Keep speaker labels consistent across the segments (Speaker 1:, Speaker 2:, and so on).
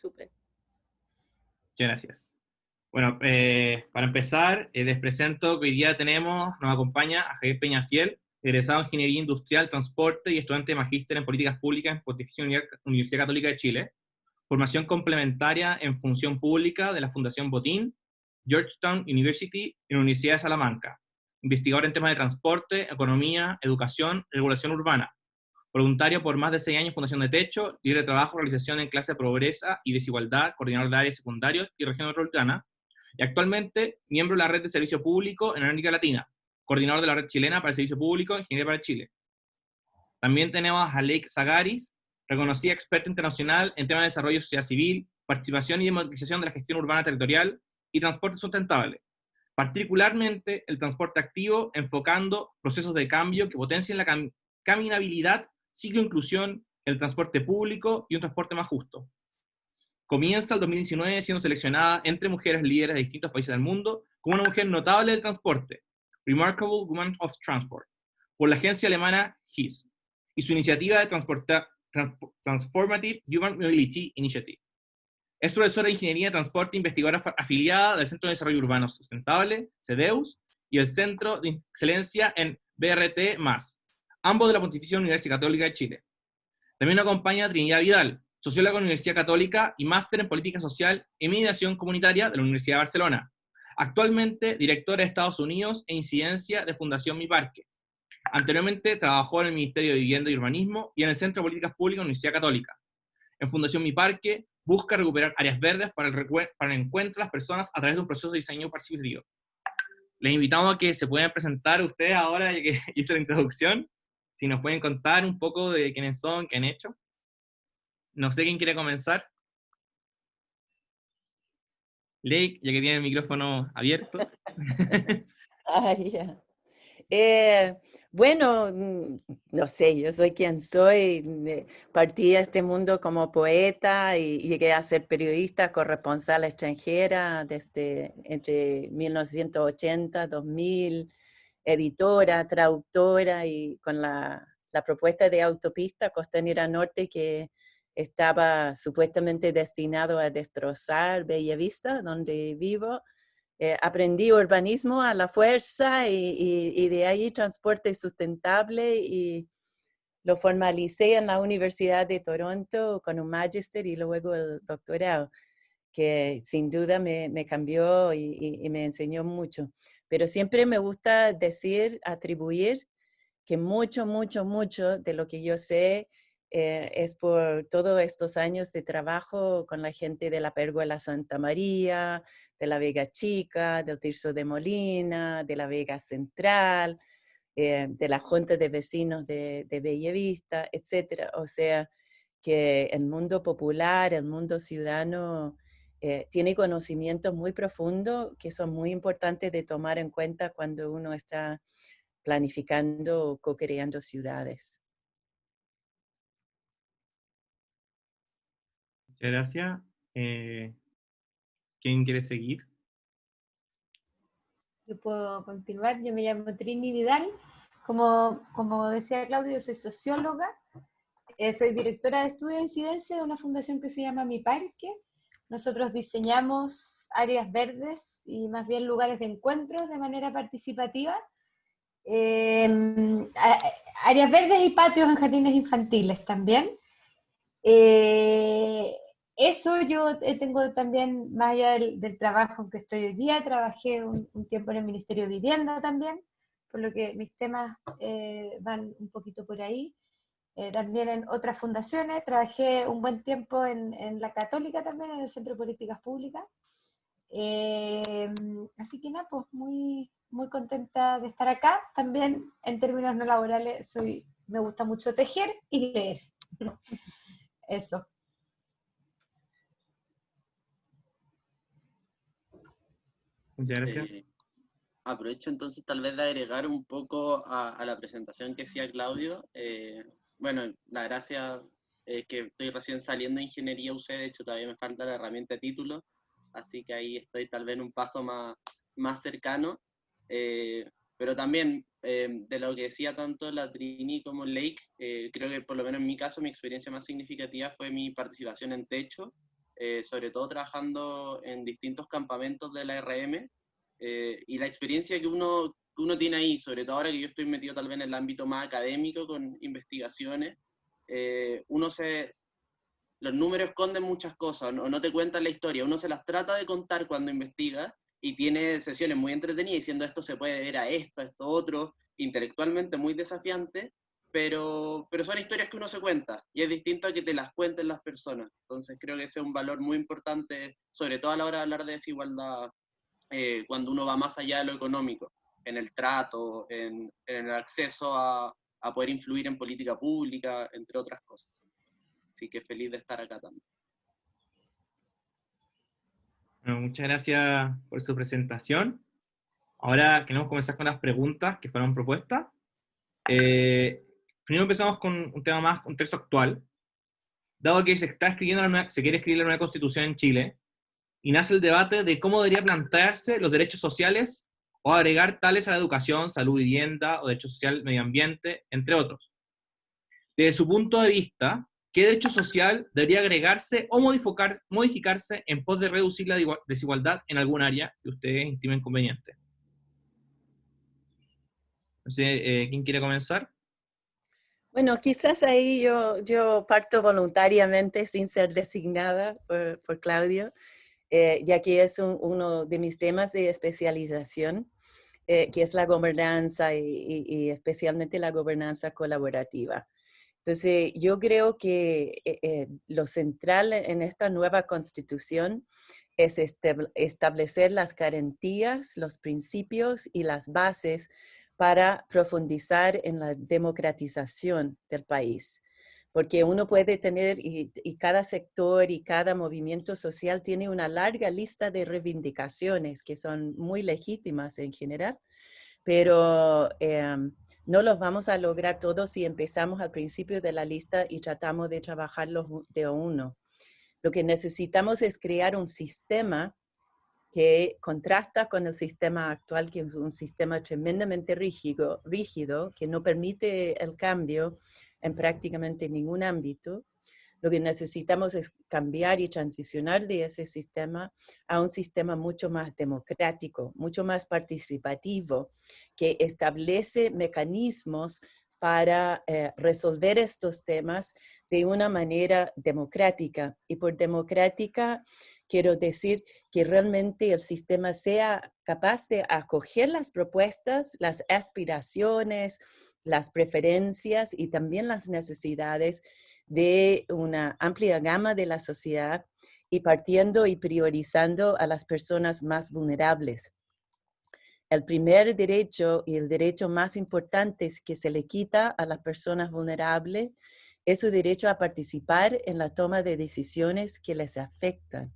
Speaker 1: súper.
Speaker 2: Muchas gracias. Bueno, para empezar, les presento que hoy día nos acompaña a Javier Peñafiel, egresado en Ingeniería Industrial, Transporte y estudiante de Magíster en Políticas Públicas en Pontificia Universidad Católica de Chile. Formación complementaria en Función Pública de la Fundación Botín, Georgetown University y la Universidad de Salamanca. Investigador en temas de transporte, economía, educación y regulación urbana. Voluntario por más de 6 años en Fundación de Techo, líder de trabajo, realización en clase de pobreza y desigualdad, coordinador de áreas secundarios y región metropolitana, y actualmente miembro de la Red de Servicio Público en América Latina, coordinador de la Red Chilena para el Servicio Público, Ingeniería para Chile. También tenemos a Lake Zagaris, reconocida experta internacional en temas de desarrollo de sociedad civil, participación y democratización de la gestión urbana territorial y transporte sustentable, particularmente el transporte activo, enfocando procesos de cambio que potencien la caminabilidad, cicloinclusión, el transporte público y un transporte más justo. Comienza el 2019 siendo seleccionada entre mujeres líderes de distintos países del mundo como una mujer notable del transporte, Remarkable Woman of Transport, por la agencia alemana HIS, y su iniciativa de Transformative Human Mobility Initiative. Es profesora de Ingeniería de Transporte e investigadora afiliada del Centro de Desarrollo Urbano Sustentable, CEDEUS, y el Centro de Excelencia en BRT+, ambos de la Pontificia Universidad Católica de Chile. También nos acompaña Trinidad Vidal, socióloga de la Universidad Católica y máster en Política Social y Mediación Comunitaria de la Universidad de Barcelona. Actualmente, directora de Estados Unidos e incidencia de Fundación Mi Parque. Anteriormente, trabajó en el Ministerio de Vivienda y Urbanismo y en el Centro de Políticas Públicas de la Universidad Católica. En Fundación Mi Parque, busca recuperar áreas verdes para el encuentro de las personas a través de un proceso de diseño participativo. Les invitamos a que se puedan presentar ustedes ahora, ya que hice la introducción, si nos pueden contar un poco de quiénes son, qué han hecho. No sé quién quiere comenzar. Lake, ya que tiene el micrófono abierto.
Speaker 1: Ya. Bueno, no sé, yo soy quien soy. Partí a este mundo como poeta y llegué a ser periodista, corresponsal extranjera desde entre 1980, 2000, editora, traductora y con la propuesta de autopista Costanera Norte que estaba supuestamente destinado a destrozar Bellavista, donde vivo. Aprendí urbanismo a la fuerza y de ahí transporte sustentable y lo formalicé en la Universidad de Toronto con un magister y luego el doctorado, que sin duda me cambió y me enseñó mucho. Pero siempre me gusta decir, atribuir que mucho, mucho, mucho de lo que yo sé es por todos estos años de trabajo con la gente de la Pérgola Santa María, de la Vega Chica, del Tirso de Molina, de la Vega Central, de la Junta de Vecinos de Bellavista, etc. O sea, que el mundo popular, el mundo ciudadano, tiene conocimientos muy profundos que son muy importantes de tomar en cuenta cuando uno está planificando o co-creando ciudades.
Speaker 2: Muchas gracias. ¿Quién quiere seguir?
Speaker 3: Yo puedo continuar. Yo me llamo Trini Vidal. Como decía Claudio, yo soy socióloga. Soy directora de estudio de incidencia de una fundación que se llama Mi Parque. Nosotros diseñamos áreas verdes y más bien lugares de encuentro de manera participativa. Áreas verdes y patios en jardines infantiles también. Eso yo tengo también, más allá del trabajo en que estoy hoy día, trabajé un tiempo en el Ministerio de Vivienda también, por lo que mis temas van un poquito por ahí. También en otras fundaciones, trabajé un buen tiempo en la Católica también, en el Centro de Políticas Públicas. Así que nada, pues muy, muy contenta de estar acá. También en términos no laborales me gusta mucho tejer y leer. Eso.
Speaker 2: Muchas gracias.
Speaker 4: Aprovecho entonces tal vez de agregar un poco a la presentación que hacía Claudio. Bueno, la gracia es que estoy recién saliendo de Ingeniería UC, de hecho todavía me falta la herramienta de título, así que ahí estoy tal vez en un paso más cercano. Pero también, de lo que decía tanto la Trini como Lake, creo que por lo menos en mi caso mi experiencia más significativa fue mi participación en Techo, sobre todo trabajando en distintos campamentos de la RM, y la experiencia que uno tiene ahí, sobre todo ahora que yo estoy metido tal vez en el ámbito más académico con investigaciones, los números esconden muchas cosas, no te cuentan la historia, uno se las trata de contar cuando investiga y tiene sesiones muy entretenidas diciendo esto se puede ver a esto otro, intelectualmente muy desafiante, pero son historias que uno se cuenta y es distinto a que te las cuenten las personas. Entonces creo que ese es un valor muy importante, sobre todo a la hora de hablar de desigualdad, cuando uno va más allá de lo económico, en el trato, en el acceso a poder influir en política pública, entre otras cosas. Así que feliz de estar acá también.
Speaker 2: Bueno, muchas gracias por su presentación. Ahora queremos comenzar con las preguntas que fueron propuestas. Primero empezamos con un tema más contexto actual. Dado que se quiere escribir la nueva constitución en Chile, y nace el debate de cómo debería plantearse los derechos sociales o agregar tales a la educación, salud, vivienda o derecho social, medio ambiente, entre otros. Desde su punto de vista, ¿qué derecho social debería agregarse o modificarse en pos de reducir la desigualdad en algún área que ustedes estimen conveniente? No sé, ¿quién quiere comenzar?
Speaker 1: Bueno, quizás ahí yo parto voluntariamente sin ser designada por Claudio, ya que es uno de mis temas de especialización, que es la gobernanza y especialmente la gobernanza colaborativa. Entonces, yo creo que lo central en esta nueva constitución es establecer las garantías, los principios y las bases para profundizar en la democratización del país. Porque uno puede tener, y cada sector y cada movimiento social tiene una larga lista de reivindicaciones que son muy legítimas en general, pero no los vamos a lograr todos si empezamos al principio de la lista y tratamos de trabajarlos de uno. Lo que necesitamos es crear un sistema que contrasta con el sistema actual, que es un sistema tremendamente rígido, que no permite el cambio en prácticamente ningún ámbito. Lo que necesitamos es cambiar y transicionar de ese sistema a un sistema mucho más democrático, mucho más participativo, que establece mecanismos para resolver estos temas de una manera democrática. Y por democrática quiero decir que realmente el sistema sea capaz de acoger las propuestas, las aspiraciones, las preferencias y también las necesidades de una amplia gama de la sociedad y partiendo y priorizando a las personas más vulnerables. El primer derecho y el derecho más importante que se le quita a las personas vulnerables es su derecho a participar en la toma de decisiones que les afectan.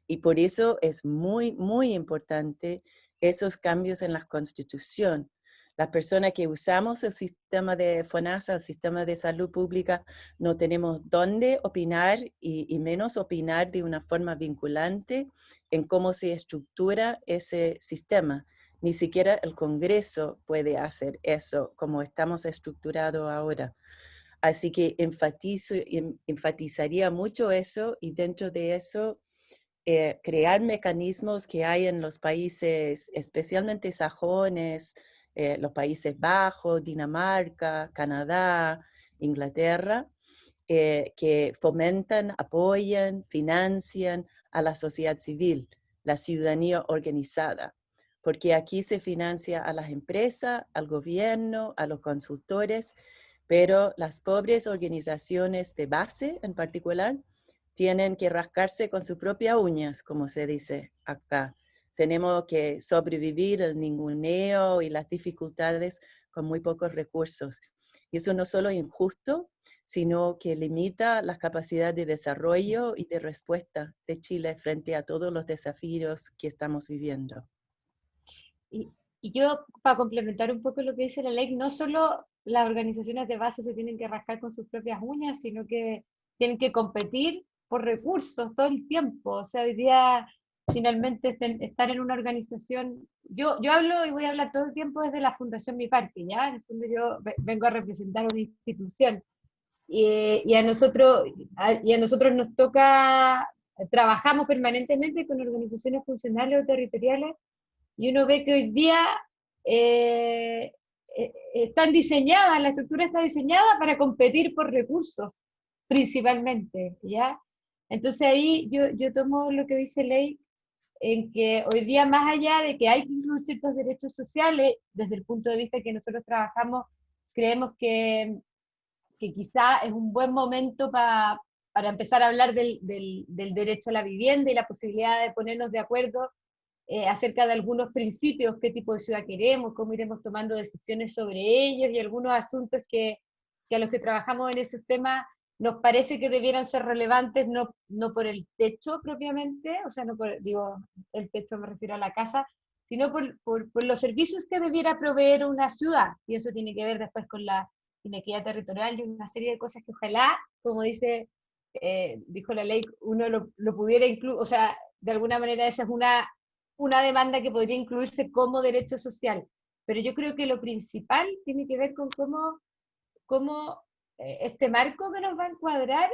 Speaker 1: Y por eso es muy, muy importante esos cambios en la Constitución. Las personas que usamos el sistema de FONASA, el sistema de salud pública, no tenemos dónde opinar y menos opinar de una forma vinculante en cómo se estructura ese sistema. Ni siquiera el Congreso puede hacer eso como estamos estructurados ahora. Así que enfatizaría mucho eso y dentro de eso crear mecanismos que hay en los países, especialmente sajones, los Países Bajos, Dinamarca, Canadá, Inglaterra, que fomentan, apoyan, financian a la sociedad civil, la ciudadanía organizada. Porque aquí se financia a las empresas, al gobierno, a los consultores, pero las pobres organizaciones de base en particular tienen que rascarse con sus propias uñas, como se dice acá. Tenemos que sobrevivir el ninguneo y las dificultades con muy pocos recursos. Y eso no solo es injusto, sino que limita las capacidades de desarrollo y de respuesta de Chile frente a todos los desafíos que estamos viviendo.
Speaker 3: Y yo, para complementar un poco lo que dice la ley, no solo las organizaciones de base se tienen que rascar con sus propias uñas, sino que tienen que competir por recursos todo el tiempo. O sea, hoy día finalmente estar en una organización, yo hablo y voy a hablar todo el tiempo desde la Fundación Mi Parque, ¿ya? En el fondo yo vengo a representar una institución y a nosotros nos toca trabajamos permanentemente con organizaciones funcionales o territoriales, y uno ve que hoy día están diseñadas, la estructura está diseñada para competir por recursos, principalmente, ¿ya? Entonces ahí yo tomo lo que dice Ley, en que hoy día, más allá de que hay que incluir ciertos derechos sociales, desde el punto de vista que nosotros trabajamos, creemos que quizá es un buen momento para empezar a hablar del derecho a la vivienda y la posibilidad de ponernos de acuerdo acerca de algunos principios, qué tipo de ciudad queremos, cómo iremos tomando decisiones sobre ellos, y algunos asuntos que a los que trabajamos en esos temas nos parece que debieran ser relevantes, no por el techo propiamente, o sea, no por, digo, el techo me refiero a la casa, sino por los servicios que debiera proveer una ciudad, y eso tiene que ver después con la inequidad territorial y una serie de cosas que ojalá, como dijo la ley, uno lo pudiera incluir, o sea, de alguna manera esa es una demanda que podría incluirse como derecho social. Pero yo creo que lo principal tiene que ver con cómo este marco que nos va a encuadrar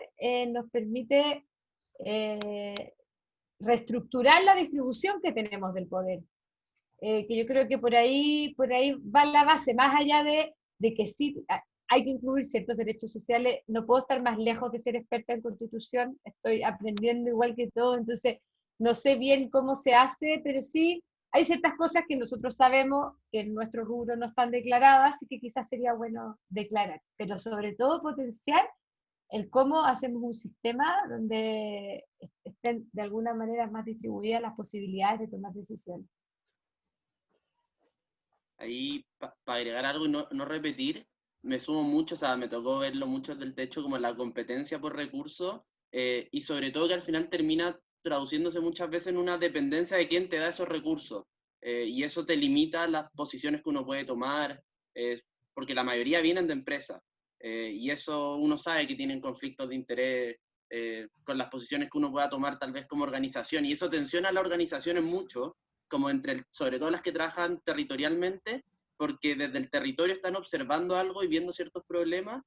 Speaker 3: nos permite reestructurar la distribución que tenemos del poder. Que yo creo que por ahí va la base, más allá de que sí hay que incluir ciertos derechos sociales. No puedo estar más lejos de ser experta en Constitución, estoy aprendiendo igual que todo, entonces no sé bien cómo se hace, pero sí hay ciertas cosas que nosotros sabemos que en nuestro rubro no están declaradas y que quizás sería bueno declarar, pero sobre todo potenciar el cómo hacemos un sistema donde estén de alguna manera más distribuidas las posibilidades de tomar decisiones.
Speaker 4: Ahí, para agregar algo y no repetir, me sumo mucho, o sea, me tocó verlo mucho del techo como la competencia por recursos, y sobre todo que al final termina traduciéndose muchas veces en una dependencia de quién te da esos recursos, y eso te limita las posiciones que uno puede tomar, porque la mayoría vienen de empresas, y eso uno sabe que tienen conflictos de interés con las posiciones que uno pueda tomar tal vez como organización, y eso tensiona a las organizaciones mucho, como sobre todo las que trabajan territorialmente, porque desde el territorio están observando algo y viendo ciertos problemas,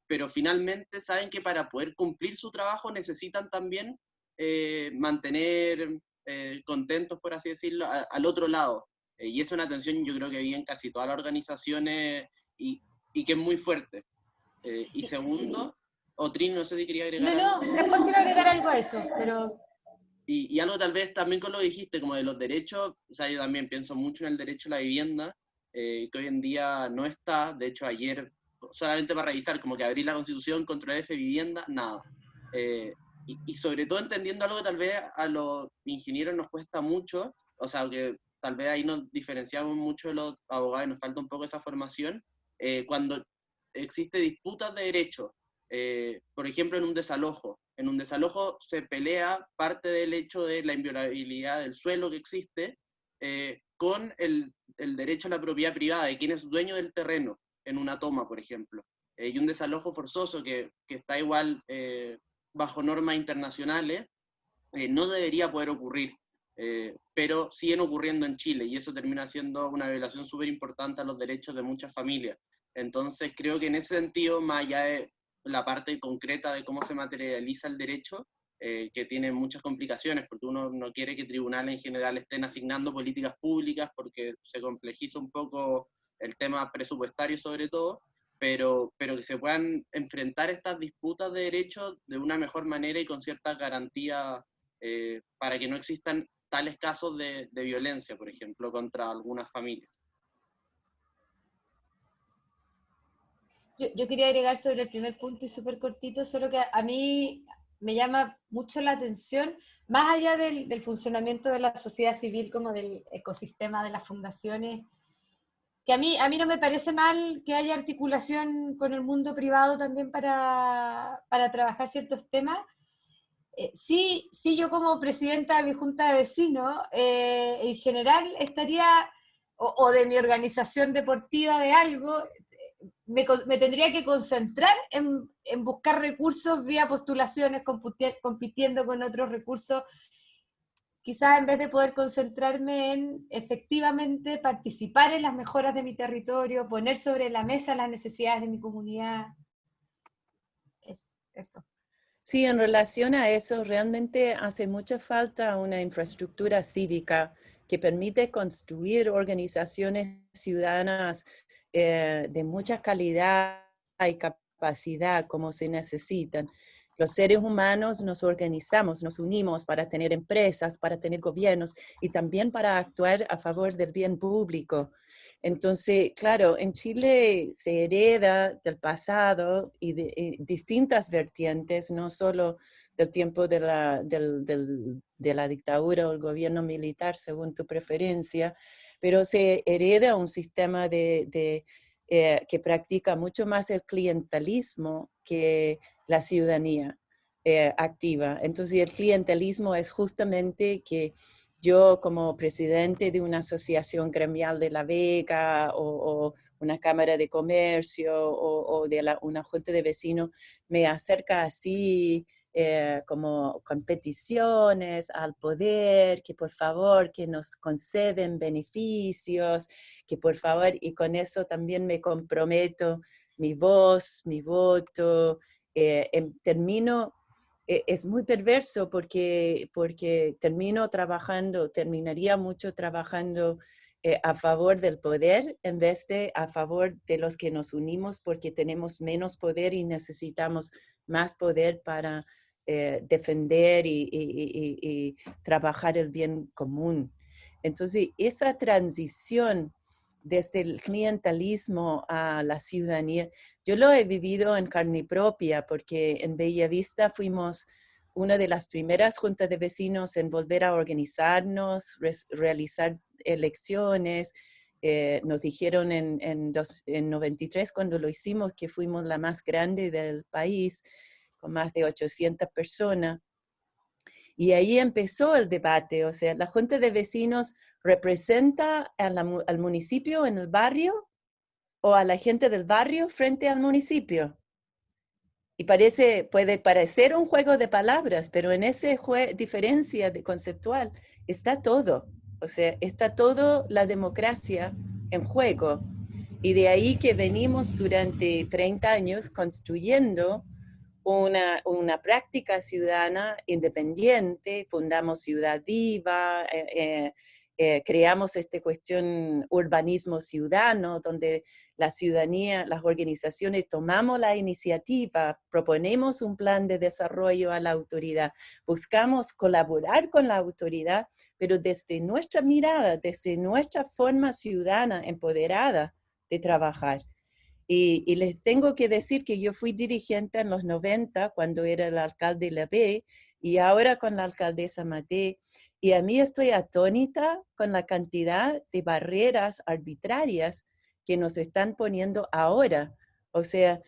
Speaker 4: pero finalmente saben que para poder cumplir su trabajo necesitan también mantener contentos, por así decirlo, al otro lado. Y es una tensión, yo creo que vi en casi todas las organizaciones y que es muy fuerte. Y segundo, Otrin, no sé si quería agregar algo.
Speaker 3: No, después quiero agregar algo a eso, pero...
Speaker 4: Y algo tal vez también con lo que dijiste, como de los derechos, o sea, yo también pienso mucho en el derecho a la vivienda, que hoy en día no está. De hecho, ayer, solamente para revisar, como que abrir la Constitución, contra F vivienda, nada. Y sobre todo entendiendo algo que tal vez a los ingenieros nos cuesta mucho, o sea, que tal vez ahí nos diferenciamos mucho de los abogados y nos falta un poco esa formación, cuando existe disputas de derechos, por ejemplo, en un desalojo. En un desalojo se pelea parte del hecho de la inviolabilidad del suelo que existe con el derecho a la propiedad privada de quien es dueño del terreno en una toma, por ejemplo. Y un desalojo forzoso que está igual bajo normas internacionales no debería poder ocurrir, pero siguen ocurriendo en Chile y eso termina siendo una violación súper importante a los derechos de muchas familias. Entonces creo que en ese sentido, más allá de la parte concreta de cómo se materializa el derecho, que tiene muchas complicaciones, porque uno no quiere que tribunales en general estén asignando políticas públicas, porque se complejiza un poco el tema presupuestario sobre todo, pero que se puedan enfrentar estas disputas de derechos de una mejor manera y con ciertas garantías para que no existan tales casos de violencia, por ejemplo, contra algunas familias.
Speaker 3: Yo quería agregar sobre el primer punto y súper cortito, solo que a mí me llama mucho la atención, más allá del funcionamiento de la sociedad civil como del ecosistema de las fundaciones, que a mí no me parece mal que haya articulación con el mundo privado también para trabajar ciertos temas. Sí, yo como presidenta de mi junta de vecinos, en general estaría, o de mi organización deportiva de algo, me tendría que concentrar en buscar recursos vía postulaciones, compitiendo con otros recursos, quizás en vez de poder concentrarme en efectivamente participar en las mejoras de mi territorio, poner sobre la mesa las necesidades de mi comunidad. Eso.
Speaker 1: Sí, en relación a eso, realmente hace mucha falta una infraestructura cívica que permite construir organizaciones ciudadanas de mucha calidad y capacidad como se necesitan. Los seres humanos nos organizamos, nos unimos para tener empresas, para tener gobiernos y también para actuar a favor del bien público. Entonces, claro, en Chile se hereda del pasado y de distintas vertientes, no solo del tiempo de la dictadura o el gobierno militar, según tu preferencia, pero se hereda un sistema que practica mucho más el clientelismo que la ciudadanía activa. Entonces, el clientelismo es justamente que yo como presidente de una asociación gremial de La Vega o una cámara de comercio o de una junta de vecinos me acerca así como con peticiones al poder, que por favor que nos conceden beneficios, que por favor, y con eso también me comprometo mi voz, mi voto, termino es muy perverso porque terminaría mucho trabajando a favor del poder en vez de a favor de los que nos unimos porque tenemos menos poder y necesitamos más poder para defender y trabajar el bien común. Entonces, esa transición desde el clientelismo a la ciudadanía, yo lo he vivido en carne propia porque en Bellavista fuimos una de las primeras juntas de vecinos en volver a organizarnos, realizar elecciones. Nos dijeron en 93 cuando lo hicimos que fuimos la más grande del país, con más de 800 personas. Y ahí empezó el debate, o sea, la junta de vecinos representa al municipio en el barrio o a la gente del barrio frente al municipio. Y puede parecer un juego de palabras, pero en esa diferencia conceptual está todo. O sea, está todo la democracia en juego. Y de ahí que venimos durante 30 años construyendo una práctica ciudadana independiente, fundamos Ciudad Viva, creamos esta cuestión urbanismo ciudadano, donde la ciudadanía, las organizaciones tomamos la iniciativa, proponemos un plan de desarrollo a la autoridad, buscamos colaborar con la autoridad, pero desde nuestra mirada, desde nuestra forma ciudadana empoderada de trabajar. Y les tengo que decir que yo fui dirigente en los 90 cuando era el alcalde Labé y ahora con la alcaldesa Maté. Y a mí estoy atónita con la cantidad de barreras arbitrarias que nos están poniendo ahora. O sea,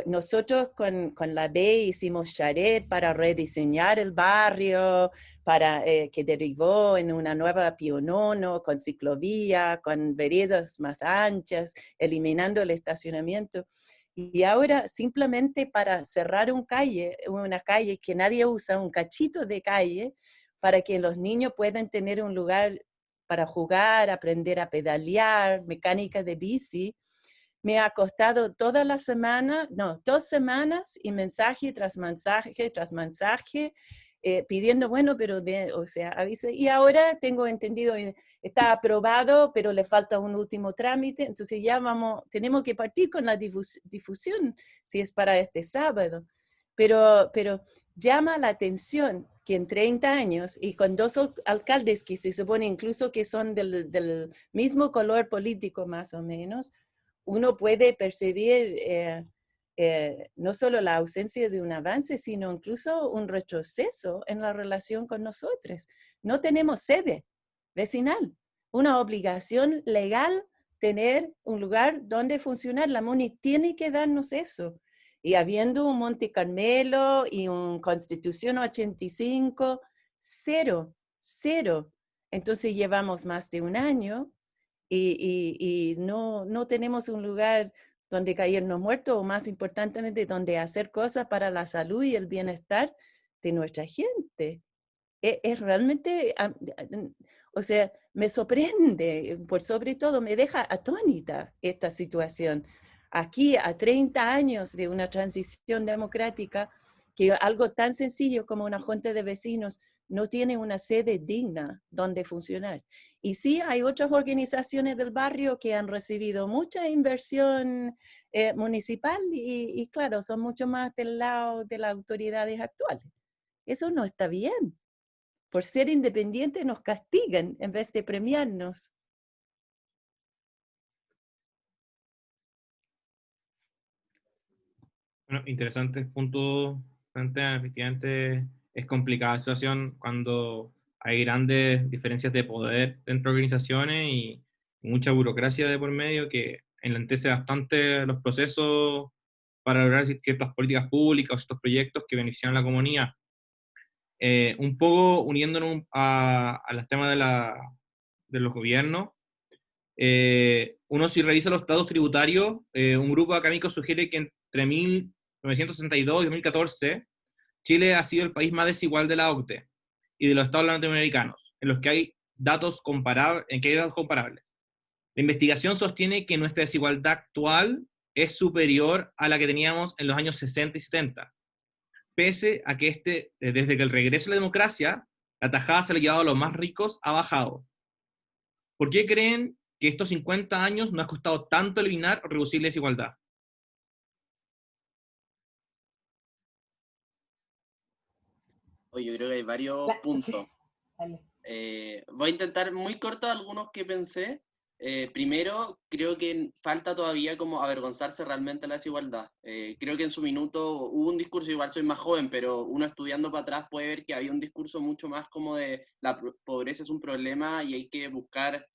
Speaker 1: nosotros con la B hicimos charret para rediseñar el barrio, que derivó en una nueva Pionono, con ciclovía, con veredas más anchas, eliminando el estacionamiento. Y ahora simplemente para cerrar una calle que nadie usa, un cachito de calle, para que los niños puedan tener un lugar para jugar, aprender a pedalear, mecánica de bici, me ha costado toda la semana, 2 semanas y mensaje tras mensaje, pidiendo, bueno, pero, o sea, avise. Y ahora tengo entendido, está aprobado, pero le falta un último trámite, entonces ya tenemos que partir con la difusión, si es para este sábado. Pero llama la atención que en 30 años y con 2 alcaldes que se supone incluso que son del mismo color político más o menos, uno puede percibir no solo la ausencia de un avance, sino incluso un retroceso en la relación con nosotros. No tenemos sede vecinal, una obligación legal tener un lugar donde funcionar. La MUNI tiene que darnos eso. Y habiendo un Monte Carmelo y un Constitución 85, cero. Entonces llevamos más de un año y no tenemos un lugar donde caernos muertos o más importantemente donde hacer cosas para la salud y el bienestar de nuestra gente. Es realmente, o sea, me sorprende, por sobre todo me deja atónita esta situación. Aquí a 30 años de una transición democrática que algo tan sencillo como una junta de vecinos no tiene una sede digna donde funcionar. Y sí, hay otras organizaciones del barrio que han recibido mucha inversión municipal y claro, son mucho más del lado de las autoridades actuales. Eso no está bien. Por ser independientes nos castigan en vez de premiarnos.
Speaker 2: Bueno, interesante punto. Efectivamente, es complicada la situación cuando hay grandes diferencias de poder dentro de organizaciones y mucha burocracia de por medio que enlentece bastante los procesos para lograr ciertas políticas públicas o ciertos proyectos que benefician a la comunidad. Un poco uniéndonos a los temas de los gobiernos, uno si revisa los datos tributarios, un grupo académico sugiere que entre 1962 y 2014, Chile ha sido el país más desigual de la OCDE y de los estados latinoamericanos, en los que hay datos comparables. La investigación sostiene que nuestra desigualdad actual es superior a la que teníamos en los años 60 y 70, pese a que desde que el regreso a la democracia, la tajada se le ha llevado a los más ricos ha bajado. ¿Por qué creen que estos 50 años nos ha costado tanto eliminar o reducir la desigualdad?
Speaker 4: Oye, yo creo que hay varios puntos. Voy a intentar muy corto algunos que pensé. Primero, creo que falta todavía como avergonzarse realmente de la desigualdad. Creo que en su minuto hubo un discurso, igual soy más joven, pero uno estudiando para atrás puede ver que había un discurso mucho más como de la pobreza es un problema y hay que buscar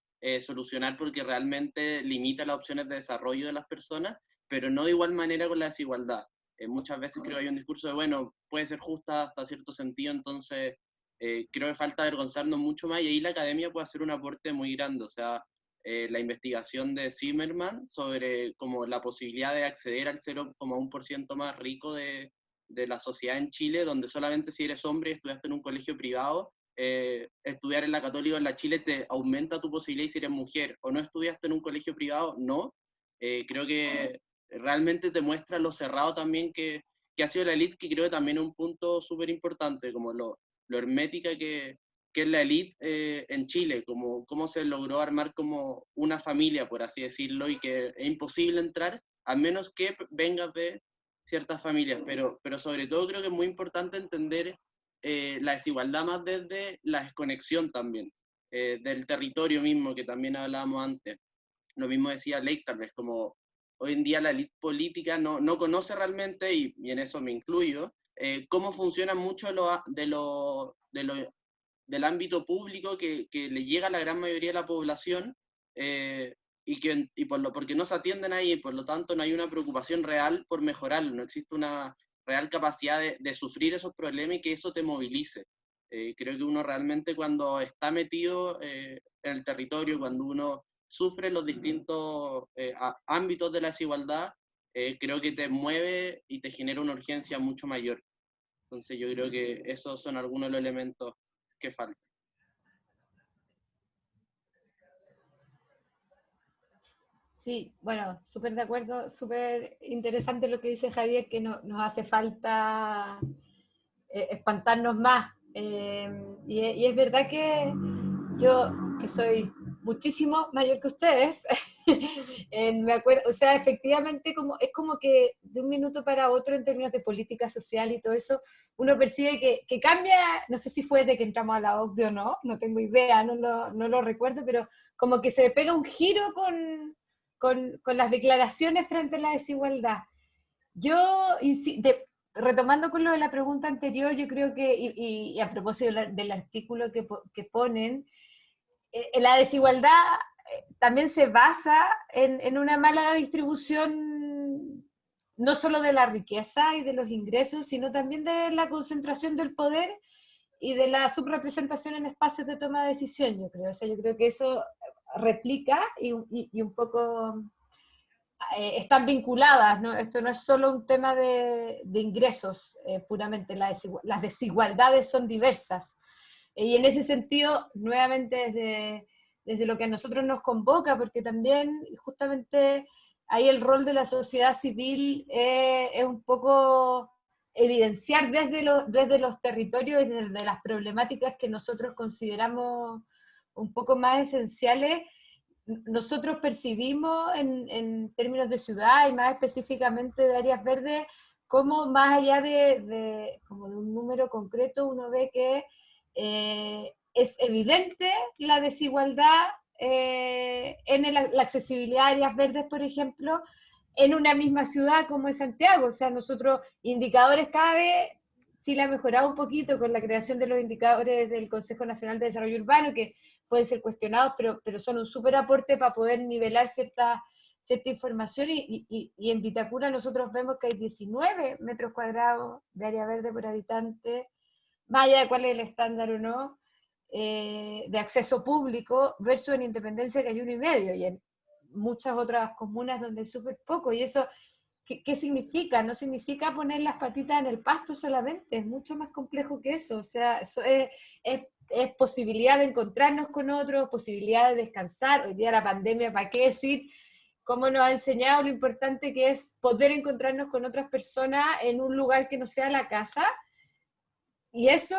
Speaker 4: solucionar porque realmente limita las opciones de desarrollo de las personas, pero no de igual manera con la desigualdad. Muchas veces creo que hay un discurso de, bueno, puede ser justa hasta cierto sentido, entonces creo que falta avergonzarnos mucho más y ahí la academia puede hacer un aporte muy grande. O sea, la investigación de Zimmerman sobre como la posibilidad de acceder al 0,1% más rico de la sociedad en Chile, donde solamente si eres hombre y estudiaste en un colegio privado, estudiar en la Católica o en la Chile te aumenta tu posibilidad, y si eres mujer o no estudiaste en un colegio privado, no. Creo que realmente te muestra lo cerrado también que ha sido la élite, que creo que también es un punto súper importante, como lo hermética que es la élite en Chile, como cómo se logró armar como una familia, por así decirlo, y que es imposible entrar, a menos que vengas de ciertas familias, pero sobre todo creo que es muy importante entender la desigualdad más desde la desconexión también, del territorio mismo, que también hablábamos antes. Lo mismo decía Lake, tal vez, como hoy en día la élite política no conoce realmente, y en eso me incluyo, cómo funciona mucho del ámbito público que le llega a la gran mayoría de la población, porque no se atienden ahí, por lo tanto no hay una preocupación real por mejorarlo, no existe una real capacidad de sufrir esos problemas y que eso te movilice. Creo que uno realmente cuando está metido en el territorio, cuando uno sufre los distintos ámbitos de la desigualdad, creo que te mueve y te genera una urgencia mucho mayor. Entonces yo creo que esos son algunos de los elementos que faltan.
Speaker 3: Sí, bueno, súper de acuerdo, súper interesante lo que dice Javier, que nos hace falta espantarnos más. Y es verdad que yo, que soy muchísimo mayor que ustedes, me acuerdo, o sea, efectivamente es como que de un minuto para otro en términos de política social y todo eso, uno percibe que cambia, no sé si fue de que entramos a la OCDE o no tengo idea, no lo recuerdo, pero como que se pega un giro con las declaraciones frente a la desigualdad. Yo, retomando con lo de la pregunta anterior, yo creo que, y a propósito del artículo que ponen, la desigualdad también se basa en una mala distribución, no solo de la riqueza y de los ingresos, sino también de la concentración del poder y de la subrepresentación en espacios de toma de decisión, yo creo. O sea, yo creo que eso replica y un poco están vinculadas, ¿no? Esto no es solo un tema de ingresos puramente, las desigualdades son diversas. Y en ese sentido, nuevamente desde lo que a nosotros nos convoca, porque también justamente ahí el rol de la sociedad civil es un poco evidenciar desde los territorios y desde las problemáticas que nosotros consideramos un poco más esenciales. Nosotros percibimos en términos de ciudad y más específicamente de áreas verdes, como más allá como de un número concreto, uno ve que es evidente la desigualdad en la accesibilidad a áreas verdes, por ejemplo, en una misma ciudad como es Santiago. O sea, nosotros, indicadores cada vez, Chile ha mejorado un poquito con la creación de los indicadores del Consejo Nacional de Desarrollo Urbano, que pueden ser cuestionados, pero son un súper aporte para poder nivelar cierta información, y en Vitacura nosotros vemos que hay 19 metros cuadrados de área verde por habitante, más allá de cuál es el estándar o no, de acceso público, versus en Independencia, que hay 1,5, y en muchas otras comunas donde hay súper poco. Y eso, ¿qué significa? No significa poner las patitas en el pasto solamente, es mucho más complejo que eso. O sea, eso es posibilidad de encontrarnos con otros, posibilidad de descansar. Hoy día la pandemia, ¿para qué decir? Cómo nos ha enseñado lo importante que es poder encontrarnos con otras personas en un lugar que no sea la casa. Y eso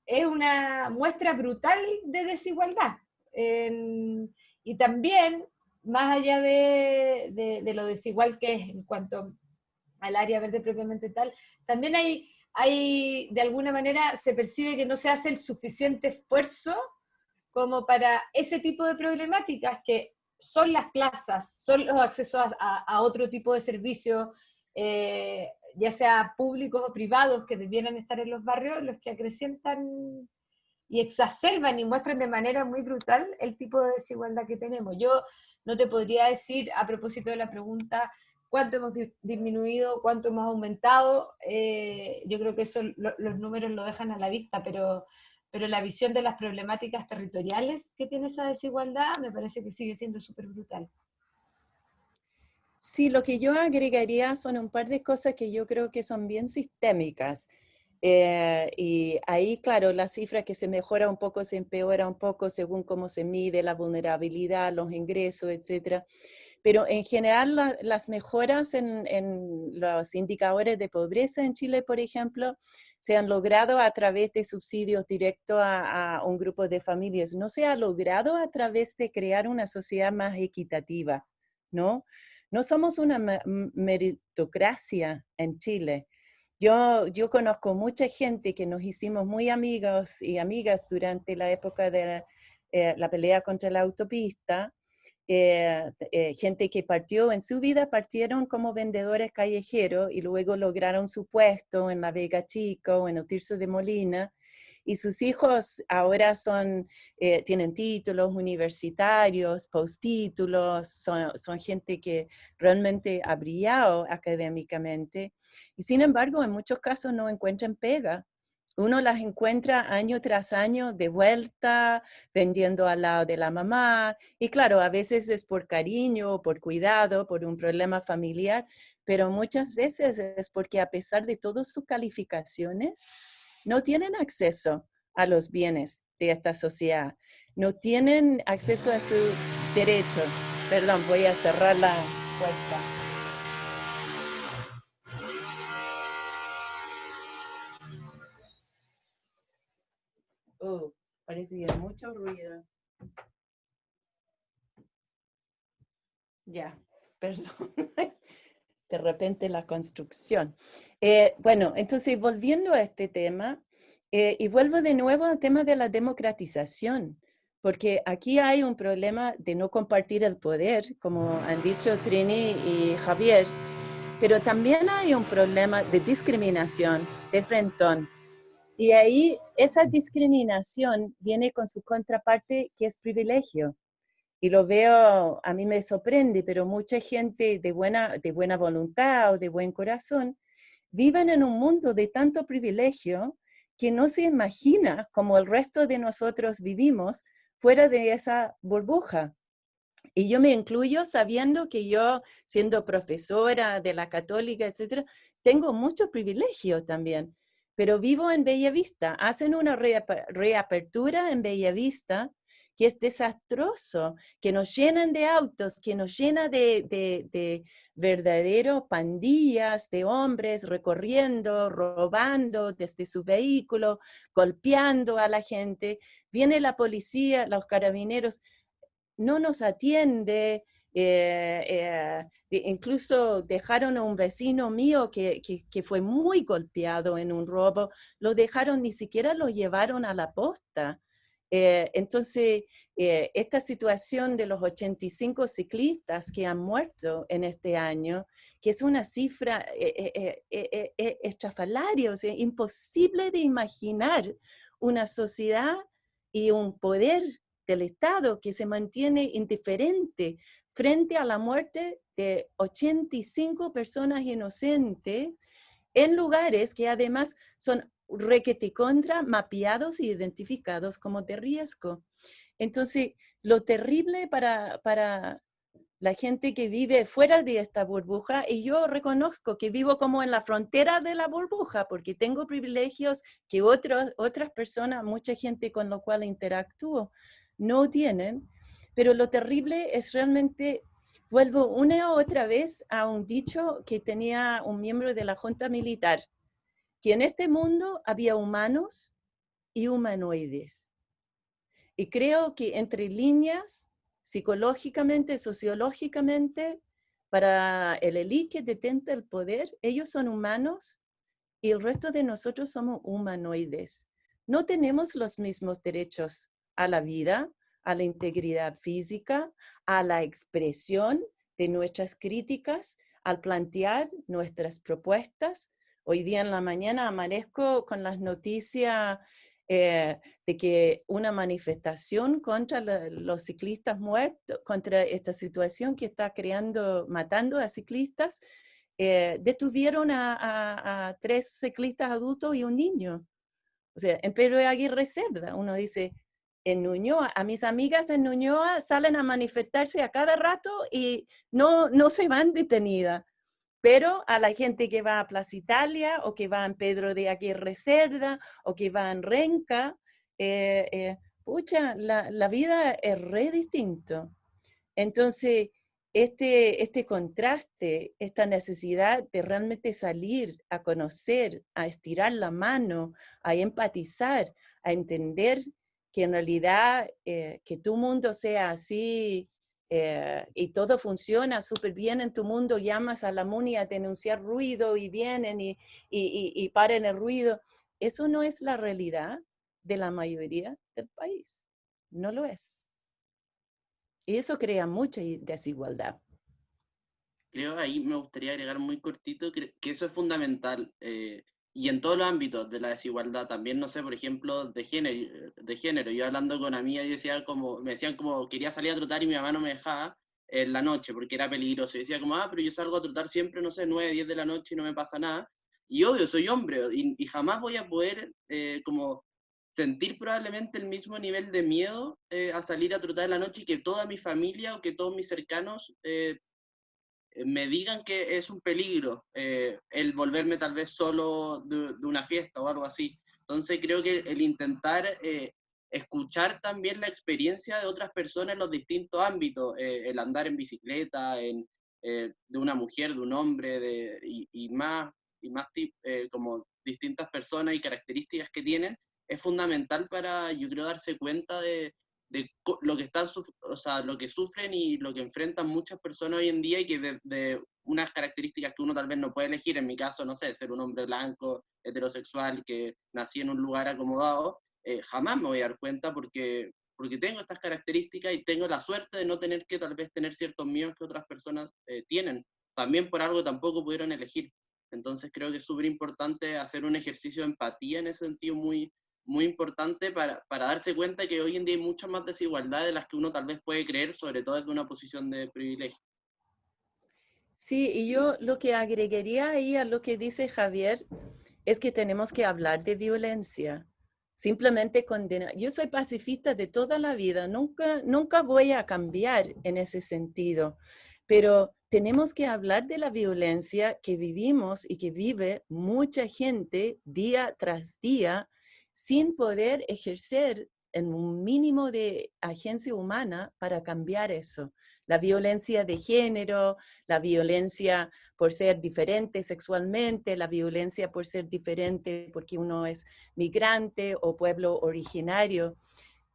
Speaker 3: es una muestra brutal de desigualdad. Y también, más allá de lo desigual que es en cuanto al área verde propiamente tal, también hay, de alguna manera, se percibe que no se hace el suficiente esfuerzo como para ese tipo de problemáticas, que son las plazas, son los accesos a otro tipo de servicios, ya sea públicos o privados, que debieran estar en los barrios, los que acrecientan y exacerban y muestran de manera muy brutal el tipo de desigualdad que tenemos. Yo no te podría decir, a propósito de la pregunta, cuánto hemos disminuido, cuánto hemos aumentado. Yo creo que eso los números lo dejan a la vista, pero la visión de las problemáticas territoriales que tiene esa desigualdad me parece que sigue siendo súper brutal.
Speaker 1: Sí, lo que yo agregaría son un par de cosas que yo creo que son bien sistémicas. Y ahí, claro, la cifra que se mejora un poco, se empeora un poco según cómo se mide la vulnerabilidad, los ingresos, etc. Pero en general las mejoras en los indicadores de pobreza en Chile, por ejemplo, se han logrado a través de subsidios directos a un grupo de familias. No se ha logrado a través de crear una sociedad más equitativa, ¿no? No somos una meritocracia en Chile. Yo conozco mucha gente que nos hicimos muy amigos y amigas durante la época de la pelea contra la autopista. Gente que partieron como vendedores callejeros y luego lograron su puesto en la Vega Chica o en el Tirso de Molina, y sus hijos ahora tienen títulos universitarios, postítulos, son gente que realmente ha brillado académicamente, y sin embargo en muchos casos no encuentran pega. Uno las encuentra año tras año de vuelta, vendiendo al lado de la mamá. Y claro, a veces es por cariño, por cuidado, por un problema familiar, pero muchas veces es porque a pesar de todas sus calificaciones, no tienen acceso a los bienes de esta sociedad. No tienen acceso a su derecho. Perdón, voy a cerrar la puerta. Parece que hay mucho ruido. Ya, perdón. De repente la construcción. Bueno, entonces volviendo a este tema, y vuelvo de nuevo al tema de la democratización, porque aquí hay un problema de no compartir el poder, como han dicho Trini y Javier, pero también hay un problema de discriminación, de frentón. Y ahí esa discriminación viene con su contraparte, que es privilegio. Y lo veo, a mí me sorprende, pero mucha gente de buena voluntad o de buen corazón viven en un mundo de tanto privilegio que no se imagina como el resto de nosotros vivimos fuera de esa burbuja. Y yo me incluyo sabiendo que yo, siendo profesora de la Católica, etcétera, tengo muchos privilegios también, pero vivo en Bellavista. Hacen una reapertura en Bellavista que es desastroso, que nos llenan de autos, que nos llena de verdaderos pandillas de hombres recorriendo, robando desde su vehículo, golpeando a la gente. Viene la policía, los carabineros, no nos atiende. Incluso dejaron a un vecino mío que fue muy golpeado en un robo, lo dejaron, ni siquiera lo llevaron a la posta. Entonces, esta situación de los 85 ciclistas que han muerto en este año, que es una cifra estrafalaria, o sea, imposible de imaginar una sociedad y un poder del Estado que se mantiene indiferente frente a la muerte de 85 personas inocentes en lugares que además son requetecontra mapeados y identificados como de riesgo. Entonces, lo terrible para la gente que vive fuera de esta burbuja, y yo reconozco que vivo como en la frontera de la burbuja, porque tengo privilegios que otras personas, mucha gente con la cual interactúo, no tienen, pero lo terrible es realmente, vuelvo una y otra vez a un dicho que tenía un miembro de la Junta Militar, que en este mundo había humanos y humanoides. Y creo que entre líneas, psicológicamente, sociológicamente, para el élite que detenta el poder, ellos son humanos y el resto de nosotros somos humanoides. No tenemos los mismos derechos a la vida, a la integridad física, a la expresión de nuestras críticas, al plantear nuestras propuestas. Hoy día en la mañana amanezco con las noticias de que una manifestación contra los ciclistas muertos, contra esta situación que está matando a ciclistas, detuvieron a 3 ciclistas adultos y un niño. O sea, en Pedro de Aguirre Cerda, uno dice, en Ñuñoa, a mis amigas en Ñuñoa salen a manifestarse a cada rato y no se van detenidas. Pero a la gente que va a Plaza Italia o que va en Pedro de Aguirre Cerda o que va en Renca, pucha, la vida es re distinto. Entonces, este contraste, esta necesidad de realmente salir a conocer, a estirar la mano, a empatizar, a entender que en realidad que tu mundo sea así y todo funciona súper bien en tu mundo, llamas a la MUNI a denunciar ruido y vienen y paren el ruido. Eso no es la realidad de la mayoría del país. No lo es. Y eso crea mucha desigualdad.
Speaker 4: Creo ahí me gustaría agregar muy cortito que eso es fundamental y en todos los ámbitos de la desigualdad, también no sé, por ejemplo, de género. Yo hablando con amigas, yo decía como, me decían como quería salir a trotar y mi mamá no me dejaba en la noche porque era peligroso. Y decía como, pero yo salgo a trotar siempre, no sé, 9, 10 de la noche y no me pasa nada. Y obvio, soy hombre y jamás voy a poder como sentir probablemente el mismo nivel de miedo a salir a trotar en la noche y que toda mi familia o que todos mis cercanos me digan que es un peligro el volverme tal vez solo de una fiesta o algo así. Entonces creo que el intentar escuchar también la experiencia de otras personas en los distintos ámbitos, el andar en bicicleta, de una mujer, de un hombre, y más como distintas personas y características que tienen, es fundamental para, yo creo, darse cuenta de lo que están, o sea, lo que sufren y lo que enfrentan muchas personas hoy en día y que de unas características que uno tal vez no puede elegir, en mi caso, no sé, ser un hombre blanco, heterosexual, que nací en un lugar acomodado, jamás me voy a dar cuenta porque tengo estas características y tengo la suerte de no tener que tal vez tener ciertos miedos que otras personas tienen, también por algo tampoco pudieron elegir. Entonces creo que es súper importante hacer un ejercicio de empatía en ese sentido muy importante para darse cuenta que hoy en día hay mucha más desigualdad de las que uno tal vez puede creer, sobre todo desde una posición de privilegio.
Speaker 1: Sí, y yo lo que agregaría ahí a lo que dice Javier es que tenemos que hablar de violencia. Simplemente condenar. Yo soy pacifista de toda la vida, nunca voy a cambiar en ese sentido, pero tenemos que hablar de la violencia que vivimos y que vive mucha gente día tras día sin poder ejercer en un mínimo de agencia humana para cambiar eso. La violencia de género, la violencia por ser diferente sexualmente, la violencia por ser diferente porque uno es migrante o pueblo originario.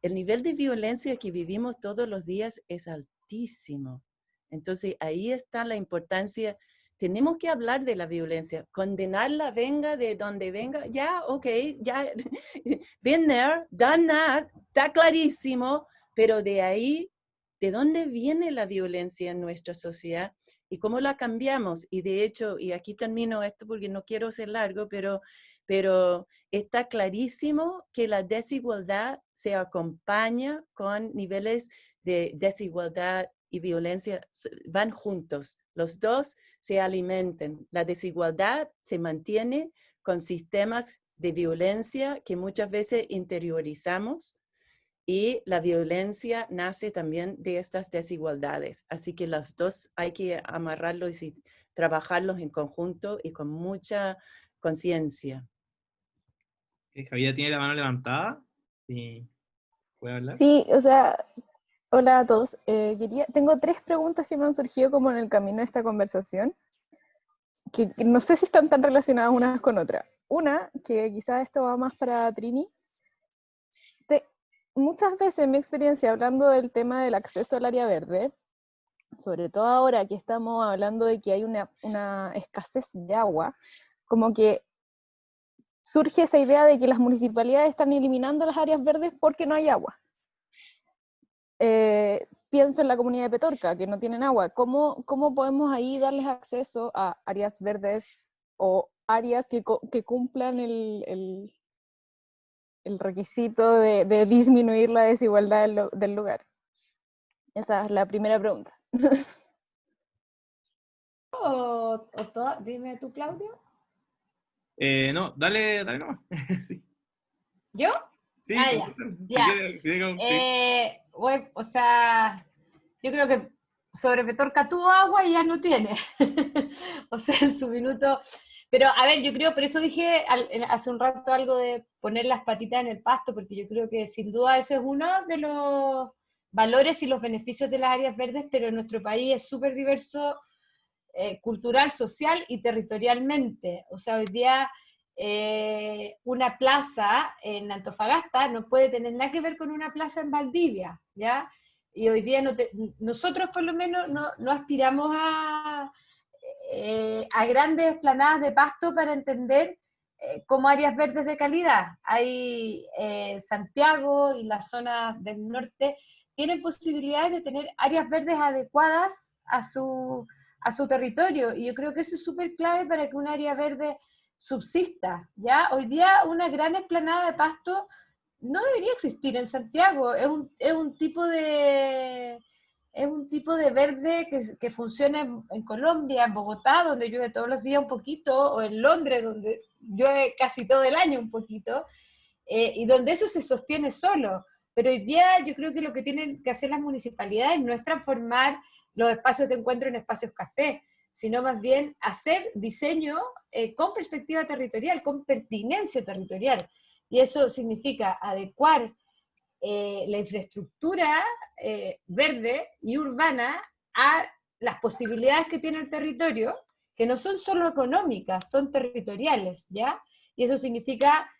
Speaker 1: El nivel de violencia que vivimos todos los días es altísimo. Entonces ahí está la importancia. Tenemos que hablar de la violencia, condenarla venga de donde venga, ya, ok, ya, been there, done that, está clarísimo, pero de ahí, ¿de dónde viene la violencia en nuestra sociedad y cómo la cambiamos? Y de hecho, y aquí termino esto porque no quiero ser largo, pero está clarísimo que la desigualdad se acompaña con niveles de desigualdad y violencia, van juntos. Los dos se alimentan. La desigualdad se mantiene con sistemas de violencia que muchas veces interiorizamos y la violencia nace también de estas desigualdades. Así que los dos hay que amarrarlos y trabajarlos en conjunto y con mucha conciencia.
Speaker 2: Javier tiene la mano levantada. Sí, ¿puede hablar?
Speaker 5: Sí, o sea, hola a todos. Tengo 3 preguntas que me han surgido como en el camino de esta conversación, que no sé si están tan relacionadas unas con otras. Una, que quizás esto va más para Trini. Muchas veces en mi experiencia hablando del tema del acceso al área verde, sobre todo ahora que estamos hablando de que hay una escasez de agua, como que surge esa idea de que las municipalidades están eliminando las áreas verdes porque no hay agua. Pienso en la comunidad de Petorca, que no tienen agua. ¿Cómo podemos ahí darles acceso a áreas verdes o áreas que cumplan el requisito de disminuir la desigualdad del lugar? Esa es la primera pregunta.
Speaker 3: Dime tú, Claudio.
Speaker 2: No, dale nomás. Sí.
Speaker 3: ¿Yo?
Speaker 2: Sí,
Speaker 3: Ah,
Speaker 2: te
Speaker 3: ya.
Speaker 2: gustan.
Speaker 3: Ya.
Speaker 2: Sí.
Speaker 3: Bueno, o sea, yo creo que sobre Petorca tuvo agua y ya no tiene. O sea, en su minuto. Pero, a ver, yo creo, por eso dije hace un rato algo de poner las patitas en el pasto, porque yo creo que sin duda eso es uno de los valores y los beneficios de las áreas verdes, pero en nuestro país es súper diverso, cultural, social y territorialmente. O sea, hoy día una plaza en Antofagasta no puede tener nada que ver con una plaza en Valdivia, ¿ya? Y hoy día nosotros por lo menos no aspiramos a grandes esplanadas de pasto para entender como áreas verdes de calidad. Hay Santiago y las zonas del norte tienen posibilidades de tener áreas verdes adecuadas a su territorio, y yo creo que eso es súper clave para que un área verde subsista, ¿ya? Hoy día una gran explanada de pasto no debería existir en Santiago, es un tipo de verde que funciona en Colombia, en Bogotá, donde llueve todos los días un poquito, o en Londres, donde llueve casi todo el año un poquito, y donde eso se sostiene solo. Pero hoy día yo creo que lo que tienen que hacer las municipalidades no es transformar los espacios de encuentro en espacios café, sino más bien hacer diseño con perspectiva territorial, con pertinencia territorial. Y eso significa adecuar la infraestructura verde y urbana a las posibilidades que tiene el territorio, que no son solo económicas, son territoriales, ¿ya? Y eso significa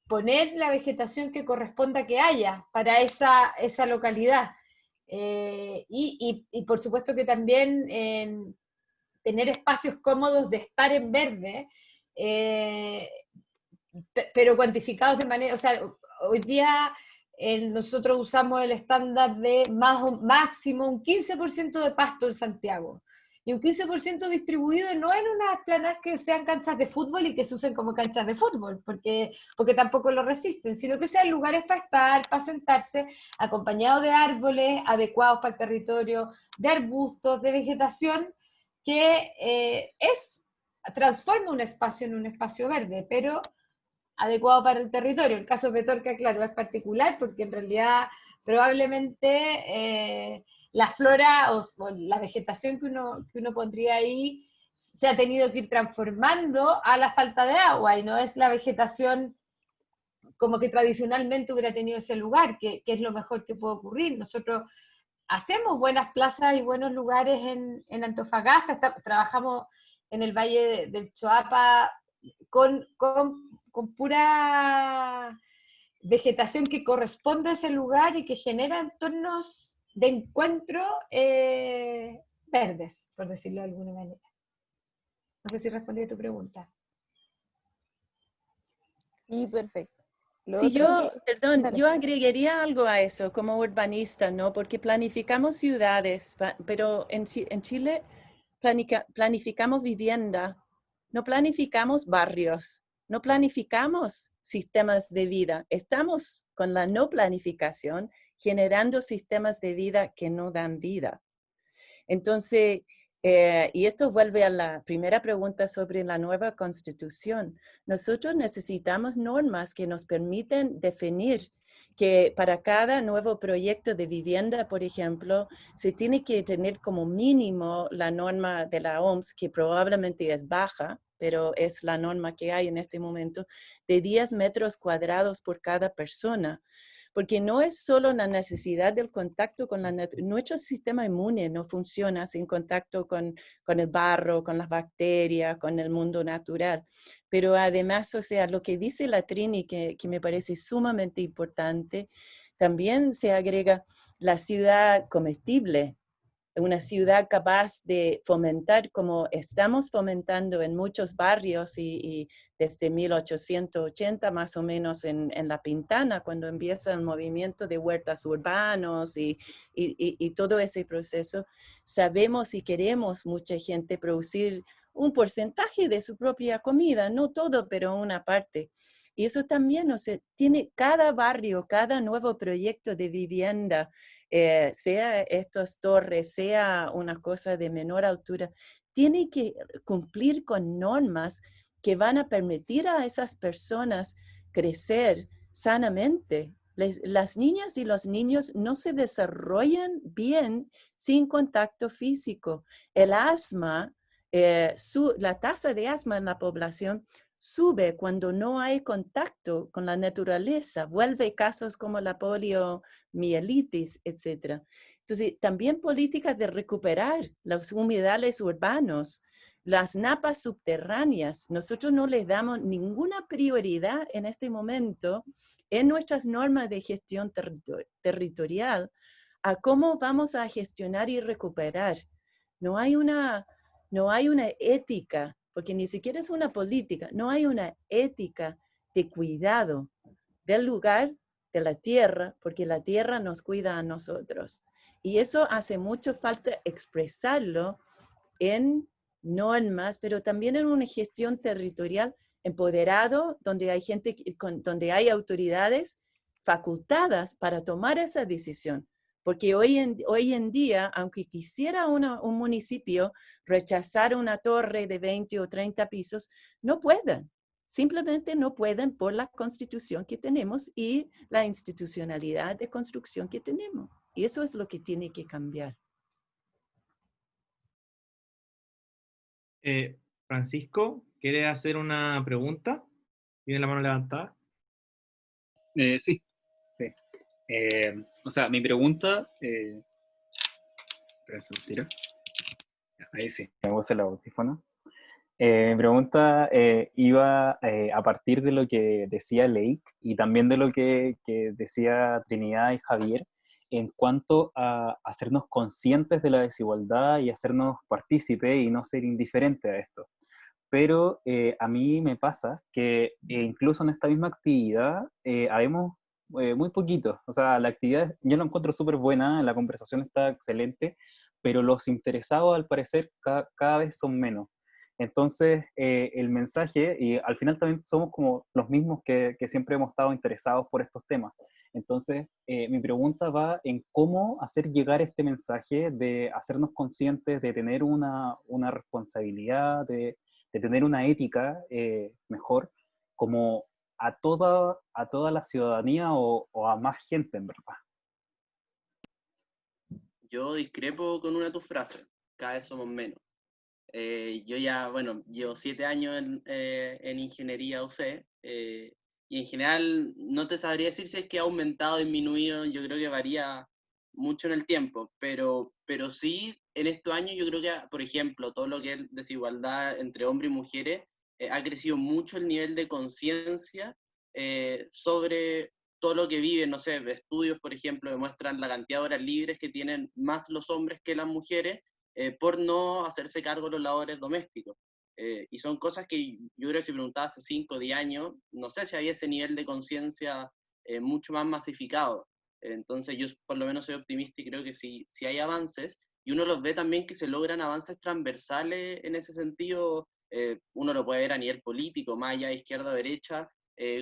Speaker 3: poner la vegetación que corresponda que haya para esa localidad. Y por supuesto que también tener espacios cómodos de estar en verde, pero cuantificados de manera, o sea, hoy día nosotros usamos el estándar de máximo un 15% de pasto en Santiago, y un 15% distribuido no en unas planas que sean canchas de fútbol y que se usen como canchas de fútbol, porque tampoco lo resisten, sino que sean lugares para estar, para sentarse, acompañados de árboles adecuados para el territorio, de arbustos, de vegetación, que transforma un espacio en un espacio verde, pero adecuado para el territorio. El caso de Petorca, claro, es particular porque en realidad probablemente la flora o la vegetación que uno pondría ahí se ha tenido que ir transformando a la falta de agua, y no es la vegetación como que tradicionalmente hubiera tenido ese lugar, que es lo mejor que puede ocurrir. Nosotros hacemos buenas plazas y buenos lugares en Antofagasta, trabajamos en el Valle del Choapa con pura vegetación que corresponde a ese lugar y que genera entornos de encuentro verdes, por decirlo de alguna manera. No sé si respondí a tu pregunta.
Speaker 5: Sí, perfecto. Lo
Speaker 1: Sí,
Speaker 5: otro
Speaker 1: perdón,
Speaker 5: dale.
Speaker 1: yo agregaría algo a eso como urbanista, ¿no? Porque planificamos ciudades, pero en Chile planificamos vivienda, no planificamos barrios, no planificamos sistemas de vida. Estamos con la no planificación generando sistemas de vida que no dan vida. Entonces, y esto vuelve a la primera pregunta sobre la nueva constitución. Nosotros necesitamos normas que nos permiten definir que para cada nuevo proyecto de vivienda, por ejemplo, se tiene que tener como mínimo la norma de la OMS, que probablemente es baja, pero es la norma que hay en este momento, de 10 metros cuadrados por cada persona. Porque no es solo la necesidad del contacto con la naturaleza. Nuestro sistema inmune no funciona sin contacto con el barro, con las bacterias, con el mundo natural. Pero además, o sea, lo que dice la Trini, que me parece sumamente importante, también se agrega la ciudad comestible, una ciudad capaz de fomentar, como estamos fomentando en muchos barrios y desde 1880 más o menos en La Pintana, cuando empieza el movimiento de huertas urbanos y todo ese proceso, sabemos y queremos mucha gente producir un porcentaje de su propia comida, no todo, pero una parte. Y eso también, o sea, tiene cada barrio, cada nuevo proyecto de vivienda, sea estas torres, sea una cosa de menor altura, tiene que cumplir con normas que van a permitir a esas personas crecer sanamente. Las niñas y los niños no se desarrollan bien sin contacto físico. El asma, la tasa de asma en la población sube cuando no hay contacto con la naturaleza, vuelve casos como la poliomielitis, etc. Entonces, también políticas de recuperar los humedales urbanos, las napas subterráneas. Nosotros no les damos ninguna prioridad en este momento en nuestras normas de gestión territorial a cómo vamos a gestionar y recuperar. No hay una ética, porque ni siquiera es una política, no hay una ética de cuidado del lugar, de la tierra, porque la tierra nos cuida a nosotros. Y eso hace mucho falta expresarlo en normas, pero también en una gestión territorial empoderado, donde hay gente, donde hay autoridades facultadas para tomar esa decisión. Porque hoy en día, aunque quisiera un municipio rechazar una torre de 20 o 30 pisos, no pueden. Simplemente no pueden por la constitución que tenemos y la institucionalidad de construcción que tenemos. Y eso es lo que tiene que cambiar.
Speaker 2: Francisco, ¿quiere hacer una pregunta? ¿Tiene la mano levantada?
Speaker 6: Sí. O sea, mi pregunta... ahí sí, me puse el audífono. Mi pregunta iba a partir de lo que decía Lake y también de lo que decía Trinidad y Javier en cuanto a hacernos conscientes de la desigualdad y hacernos partícipes y no ser indiferentes a esto. Pero a mí me pasa que incluso en esta misma actividad habemos muy poquitos. O sea, la actividad yo la encuentro súper buena, la conversación está excelente, pero los interesados al parecer cada vez son menos. Entonces, el mensaje, y al final también somos como los mismos que siempre hemos estado interesados por estos temas. Entonces, mi pregunta va en cómo hacer llegar este mensaje de hacernos conscientes, de tener una responsabilidad, de tener una ética mejor, como a toda la ciudadanía o a más gente, en verdad.
Speaker 4: Yo discrepo con una de tus frases, cada vez somos menos. Yo ya, bueno, llevo 7 años en ingeniería UC, en general no te sabría decir si es que ha aumentado o disminuido, yo creo que varía mucho en el tiempo, pero sí en estos años yo creo que, por ejemplo, todo lo que es desigualdad entre hombres y mujeres, ha crecido mucho el nivel de conciencia sobre todo lo que viven, no sé, estudios, por ejemplo, demuestran la cantidad de horas libres que tienen más los hombres que las mujeres por no hacerse cargo de los labores domésticos. Y son cosas que yo creo que si preguntaba hace 5 o 10 años, no sé si había ese nivel de conciencia mucho más masificado. Entonces yo por lo menos soy optimista y creo que sí hay avances, y uno los ve también que se logran avances transversales en ese sentido. Uno lo puede ver a nivel político, más allá de izquierda o derecha,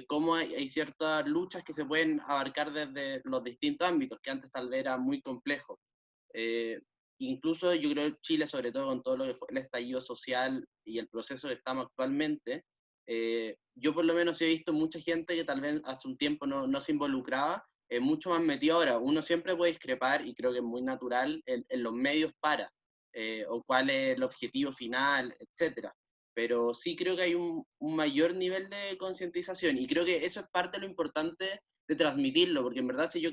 Speaker 4: cómo hay ciertas luchas que se pueden abarcar desde los distintos ámbitos, que antes tal vez era muy complejo. Eh, Incluso yo creo que Chile, sobre todo con todo lo que fue el estallido social y el proceso que estamos actualmente, yo por lo menos he visto mucha gente que tal vez hace un tiempo no se involucraba, mucho más metido ahora. Uno siempre puede discrepar, y creo que es muy natural, en los medios o cuál es el objetivo final, etcétera. Pero sí creo que hay un mayor nivel de concientización, y creo que eso es parte de lo importante de transmitirlo, porque en verdad si yo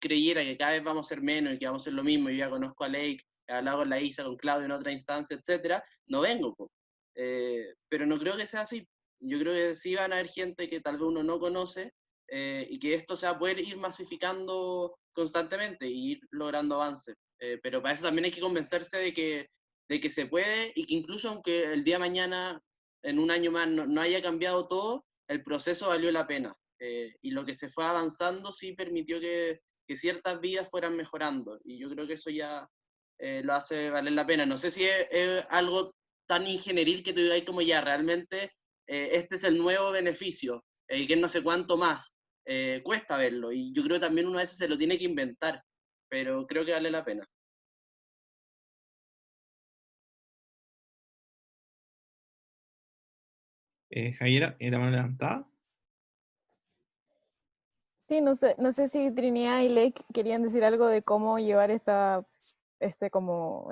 Speaker 4: creyera que cada vez vamos a ser menos y que vamos a ser lo mismo, yo ya conozco a Lake, he hablado con la Isa, con Claudio en otra instancia, etcétera, no vengo, po. Pero no creo que sea así. Yo creo que sí van a haber gente que tal vez uno no conoce, y que esto se va a poder ir masificando constantemente y ir logrando avances. Pero para eso también hay que convencerse de que se puede, y que incluso aunque el día de mañana, en un año más, no haya cambiado todo, el proceso valió la pena. Y lo que se fue avanzando sí permitió que ciertas vidas fueran mejorando, y yo creo que eso ya lo hace valer la pena. No sé si es algo tan ingenieril que tú digas como ya, realmente este es el nuevo beneficio, que no sé cuánto más, cuesta verlo, y yo creo que también uno a veces se lo tiene que inventar, pero creo que vale la pena.
Speaker 2: Javiera, ¿la mano levantada?
Speaker 5: Sí, no sé si Trinidad y Lake querían decir algo de cómo llevar como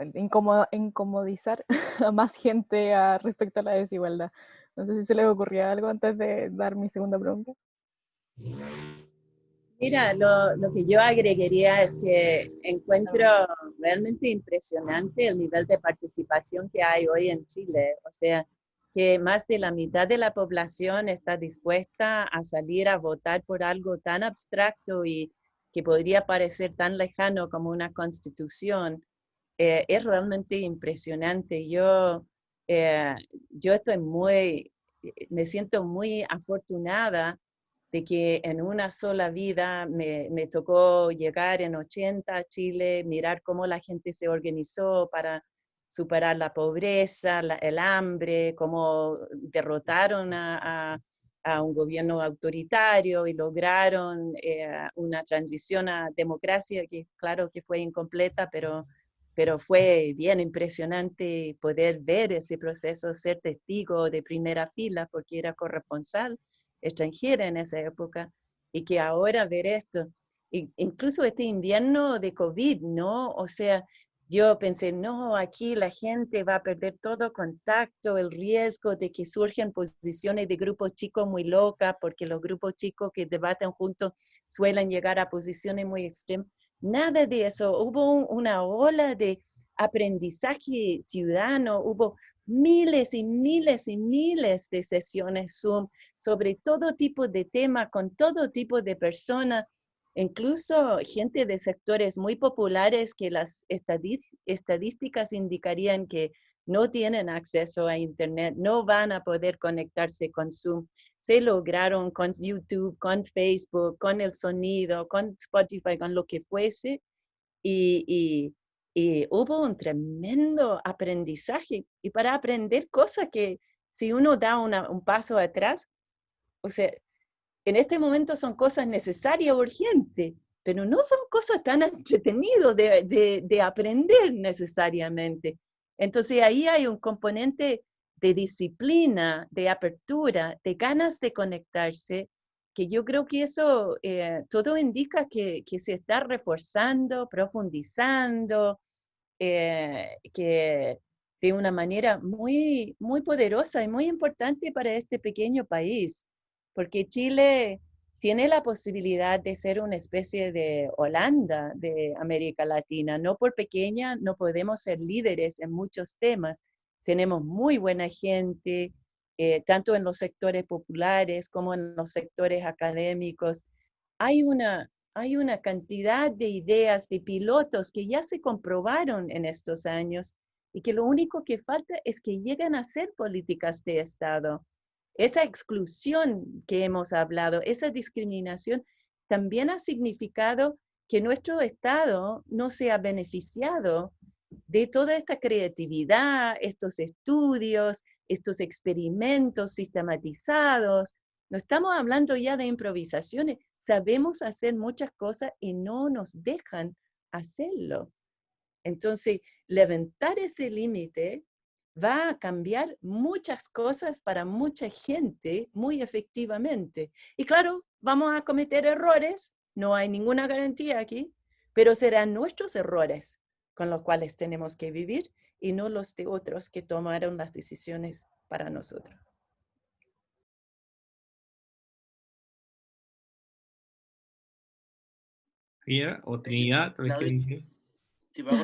Speaker 5: incomodizar a más gente respecto a la desigualdad. No sé si se les ocurría algo antes de dar mi segunda pregunta.
Speaker 1: Mira, lo que yo agregaría es que encuentro realmente impresionante el nivel de participación que hay hoy en Chile. O sea, que más de la mitad de la población está dispuesta a salir a votar por algo tan abstracto y que podría parecer tan lejano como una constitución. Es realmente impresionante. Yo me siento muy afortunada de que en una sola vida me tocó llegar en 80 a Chile, mirar cómo la gente se organizó para superar la pobreza, el hambre, cómo derrotaron a un gobierno autoritario y lograron una transición a democracia que claro que fue incompleta, pero fue bien impresionante poder ver ese proceso, ser testigo de primera fila, porque era corresponsal extranjera en esa época, y que ahora ver esto, incluso este invierno de COVID, ¿no? O sea, yo pensé, no, aquí la gente va a perder todo contacto, el riesgo de que surjan posiciones de grupos chicos muy locas, porque los grupos chicos que debaten juntos suelen llegar a posiciones muy extremas. Nada de eso. Hubo una ola de aprendizaje ciudadano, hubo miles y miles y miles de sesiones Zoom sobre todo tipo de temas, con todo tipo de personas, incluso gente de sectores muy populares que las estadísticas indicarían que no tienen acceso a Internet, no van a poder conectarse con Zoom. Se lograron con YouTube, con Facebook, con el sonido, con Spotify, con lo que fuese, y, y hubo un tremendo aprendizaje. Y para aprender cosas que si uno da un paso atrás, o sea, en este momento son cosas necesarias, urgentes, pero no son cosas tan entretenidas de aprender necesariamente. Entonces ahí hay un componente de disciplina, de apertura, de ganas de conectarse, que yo creo que eso todo indica que se está reforzando, profundizando, que de una manera muy, muy poderosa y muy importante para este pequeño país, porque Chile tiene la posibilidad de ser una especie de Holanda de América Latina. No por pequeña, no podemos ser líderes en muchos temas. Tenemos muy buena gente, tanto en los sectores populares como en los sectores académicos. Hay una cantidad de ideas, de pilotos que ya se comprobaron en estos años y que lo único que falta es que lleguen a ser políticas de Estado. Esa exclusión que hemos hablado, esa discriminación, también ha significado que nuestro Estado no se ha beneficiado de toda esta creatividad, estos estudios, estos experimentos sistematizados. No estamos hablando ya de improvisaciones, sabemos hacer muchas cosas y no nos dejan hacerlo. Entonces, levantar ese límite va a cambiar muchas cosas para mucha gente muy efectivamente. Y claro, vamos a cometer errores, no hay ninguna garantía aquí, pero serán nuestros errores con los cuales tenemos que vivir y no los de otros que tomaron las decisiones para nosotros.
Speaker 2: Frida o Trinidad, tal vez
Speaker 4: Claudio,
Speaker 2: quieren decir.
Speaker 4: si puedo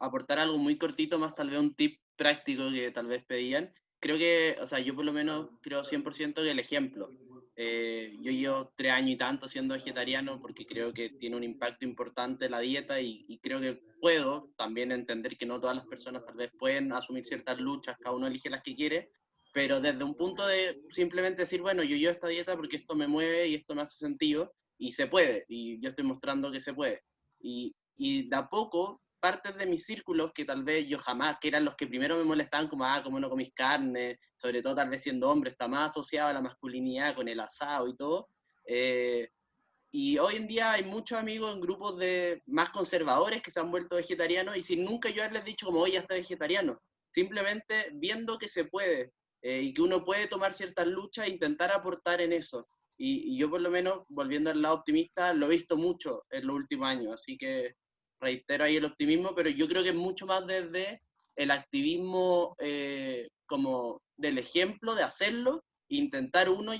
Speaker 4: aportar algo muy cortito, más tal vez un tip práctico que tal vez pedían. Creo que, o sea, yo por lo menos creo 100% que el ejemplo. Yo llevo 3 años y tanto siendo vegetariano porque creo que tiene un impacto importante la dieta y creo que puedo también entender que no todas las personas tal vez pueden asumir ciertas luchas, cada uno elige las que quiere, pero desde un punto de simplemente decir, bueno, yo llevo esta dieta porque esto me mueve y esto me hace sentido y se puede, y yo estoy mostrando que se puede. Y de a poco, partes de mis círculos que tal vez yo jamás, que eran los que primero me molestaban, como, como no comís carne, sobre todo tal vez siendo hombre, está más asociado a la masculinidad con el asado y todo. Y hoy en día hay muchos amigos en grupos de más conservadores que se han vuelto vegetarianos y sin nunca yo haberles dicho como, oye, ya está vegetariano. Simplemente viendo que se puede y que uno puede tomar ciertas luchas e intentar aportar en eso. Y yo por lo menos, volviendo al lado optimista, lo he visto mucho en los últimos años, así que reitero ahí el optimismo, pero yo creo que es mucho más desde el activismo como del ejemplo de hacerlo, intentar uno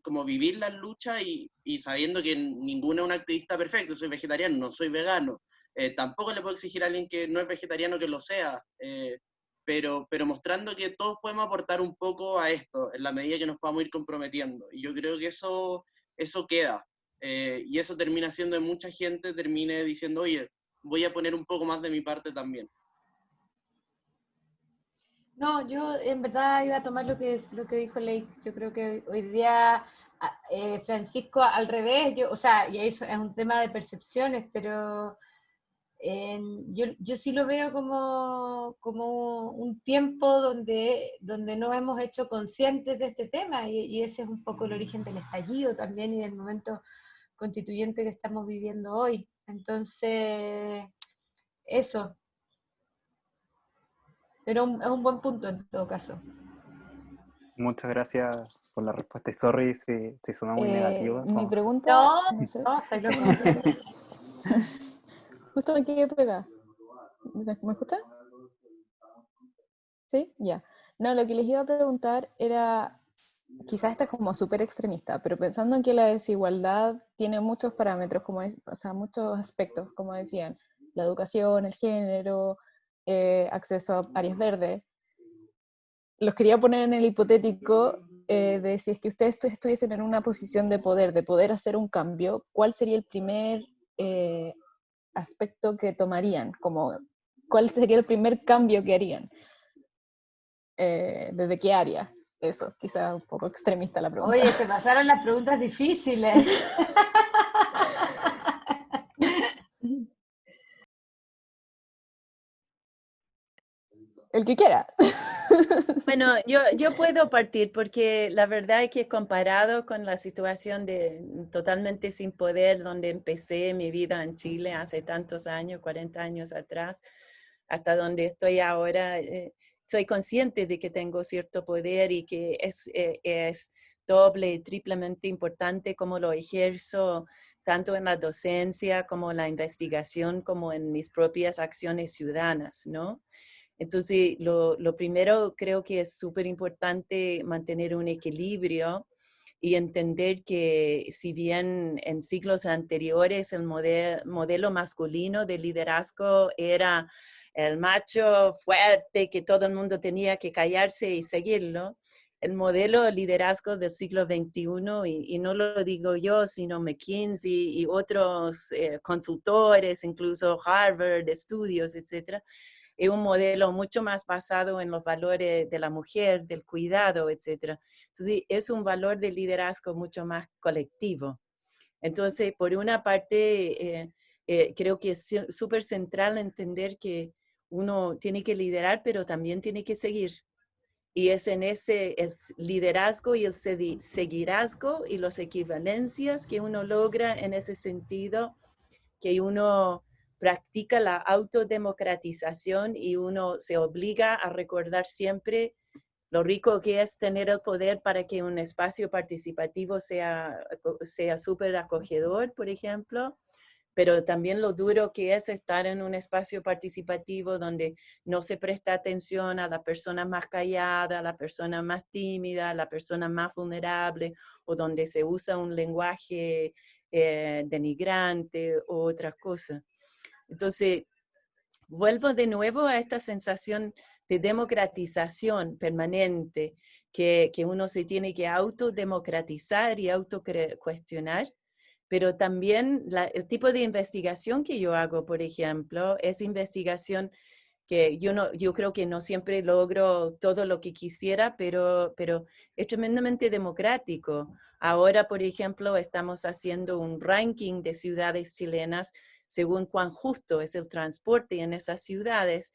Speaker 4: como vivir las luchas y sabiendo que ninguno es un activista perfecto, soy vegetariano, no soy vegano, tampoco le puedo exigir a alguien que no es vegetariano que lo sea, pero mostrando que todos podemos aportar un poco a esto en la medida que nos podamos ir comprometiendo. Y yo creo que eso queda. Y eso termina siendo de mucha gente, termine diciendo, oye, voy a poner un poco más de mi parte también.
Speaker 3: No, yo en verdad iba a tomar lo que dijo Leigh. Yo creo que hoy día Francisco al revés, o sea, y eso es un tema de percepciones, pero yo sí lo veo como un tiempo donde nos hemos hecho conscientes de este tema y ese es un poco el origen del estallido también y del momento constituyente que estamos viviendo hoy. Entonces, eso. Pero es un buen punto en todo caso.
Speaker 6: Muchas gracias por la respuesta y sorry si suena muy negativo.
Speaker 5: Mi pregunta...
Speaker 3: No,
Speaker 5: sé,
Speaker 3: está loco.
Speaker 5: Justo me quedé pegada. ¿Me escuchan? ¿Sí? Ya. No, lo que les iba a preguntar era, quizás esta es como súper extremista, pero pensando en que la desigualdad tiene muchos parámetros, o sea, muchos aspectos, como decían, la educación, el género, acceso a áreas verdes. Los quería poner en el hipotético de si es que ustedes estuviesen en una posición de poder hacer un cambio, ¿cuál sería el primer aspecto que tomarían? Como, ¿cuál sería el primer cambio que harían? ¿Desde qué área? Eso, quizá un poco extremista la pregunta.
Speaker 3: Oye, se pasaron las preguntas difíciles.
Speaker 5: El que quiera.
Speaker 1: Bueno, yo puedo partir porque la verdad es que comparado con la situación de totalmente sin poder donde empecé mi vida en Chile hace tantos años, 40 años atrás, hasta donde estoy ahora, soy consciente de que tengo cierto poder y que es doble y triplemente importante como lo ejerzo tanto en la docencia como en la investigación, como en mis propias acciones ciudadanas, ¿no? Entonces, lo primero creo que es súper importante mantener un equilibrio y entender que si bien en siglos anteriores el modelo masculino de liderazgo era el macho fuerte que todo el mundo tenía que callarse y seguirlo, el modelo de liderazgo del siglo XXI, y no lo digo yo, sino McKinsey y otros consultores, incluso Harvard, estudios, etcétera, es un modelo mucho más basado en los valores de la mujer, del cuidado, etcétera. Entonces, es un valor de liderazgo mucho más colectivo. Entonces, por una parte, creo que es súper central entender que uno tiene que liderar, pero también tiene que seguir. Y es en ese el liderazgo y el seguirazgo y las equivalencias que uno logra en ese sentido, que uno practica la autodemocratización y uno se obliga a recordar siempre lo rico que es tener el poder para que un espacio participativo sea súper acogedor, por ejemplo, pero también lo duro que es estar en un espacio participativo donde no se presta atención a la persona más callada, a la persona más tímida, a la persona más vulnerable, o donde se usa un lenguaje denigrante o otras cosas. Entonces, vuelvo de nuevo a esta sensación de democratización permanente, que uno se tiene que autodemocratizar y autocuestionar, pero también el tipo de investigación que yo hago, por ejemplo, es investigación que yo creo que no siempre logro todo lo que quisiera, pero es tremendamente democrático. Ahora, por ejemplo, estamos haciendo un ranking de ciudades chilenas según cuán justo es el transporte en esas ciudades,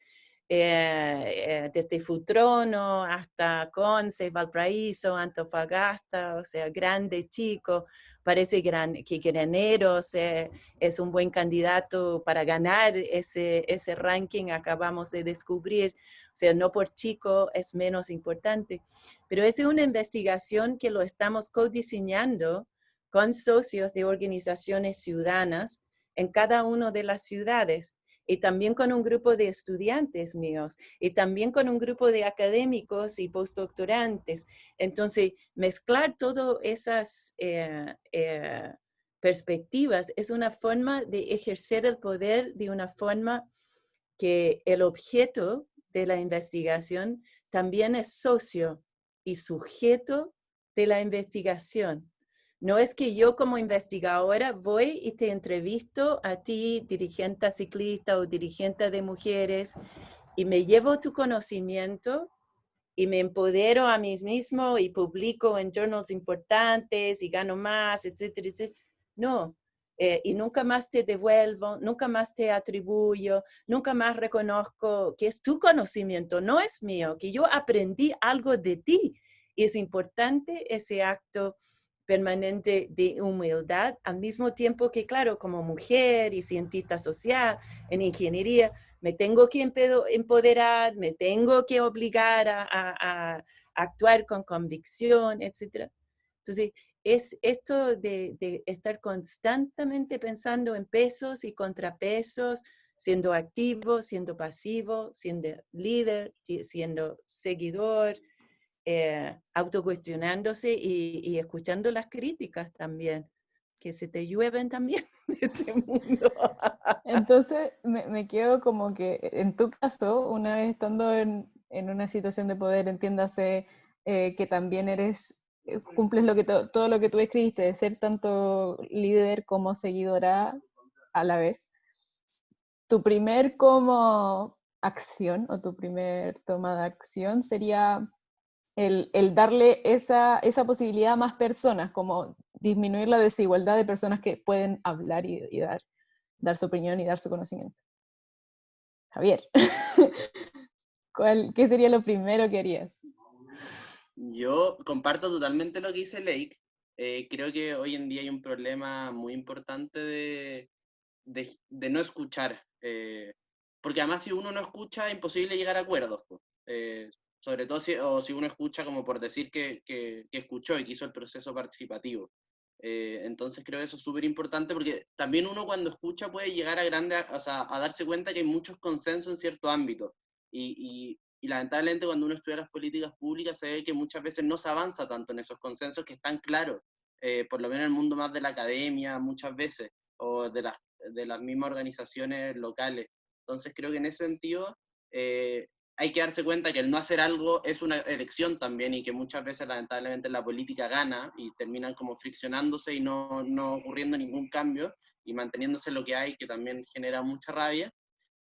Speaker 1: desde Futrono hasta Conce, Valparaíso, Antofagasta, o sea, grande, chico. Parece que Graneros es un buen candidato para ganar ese ranking, acabamos de descubrir. O sea, no por chico es menos importante, pero es una investigación que lo estamos codiseñando con socios de organizaciones ciudadanas en cada una de las ciudades, y también con un grupo de estudiantes míos, y también con un grupo de académicos y postdoctorantes. Entonces, mezclar todas esas perspectivas es una forma de ejercer el poder de una forma que el objeto de la investigación también es socio y sujeto de la investigación. No es que yo como investigadora voy y te entrevisto a ti, dirigente ciclista o dirigente de mujeres, y me llevo tu conocimiento y me empodero a mí mismo y publico en journals importantes y gano más, etcétera, etcétera. No, y nunca más te devuelvo, nunca más te atribuyo, nunca más reconozco que es tu conocimiento, no es mío, que yo aprendí algo de ti. Y es importante ese acto permanente de humildad, al mismo tiempo que, claro, como mujer y cientista social en ingeniería, me tengo que empoderar, me tengo que obligar a actuar con convicción, etc. Entonces, es esto de estar constantemente pensando en pesos y contrapesos, siendo activo, siendo pasivo, siendo líder, siendo seguidor, autocuestionándose y escuchando las críticas también, que se te llueven también de este mundo.
Speaker 5: Entonces me quedo como que en tu caso, una vez estando en una situación de poder, entiéndase que también eres, cumples todo lo que tú escribiste, de ser tanto líder como seguidora a la vez. Tu primer como acción o tu primer toma de acción sería el darle esa posibilidad a más personas, como disminuir la desigualdad de personas que pueden hablar y dar su opinión y dar su conocimiento. Javier, ¿qué sería lo primero que harías?
Speaker 4: Yo comparto totalmente lo que dice Lake. Creo que hoy en día hay un problema muy importante de no escuchar. Porque además si uno no escucha es imposible llegar a acuerdos. Sobre todo si uno escucha como por decir que escuchó y que hizo el proceso participativo. Entonces creo que eso es súper importante porque también uno cuando escucha puede llegar a darse cuenta que hay muchos consensos en cierto ámbito. Y y lamentablemente cuando uno estudia las políticas públicas se ve que muchas veces no se avanza tanto en esos consensos que están claros, por lo menos en el mundo más de la academia muchas veces, o de las mismas organizaciones locales. Entonces creo que en ese sentido hay que darse cuenta que el no hacer algo es una elección también, y que muchas veces lamentablemente la política gana y terminan como friccionándose y no ocurriendo ningún cambio y manteniéndose lo que hay, que también genera mucha rabia.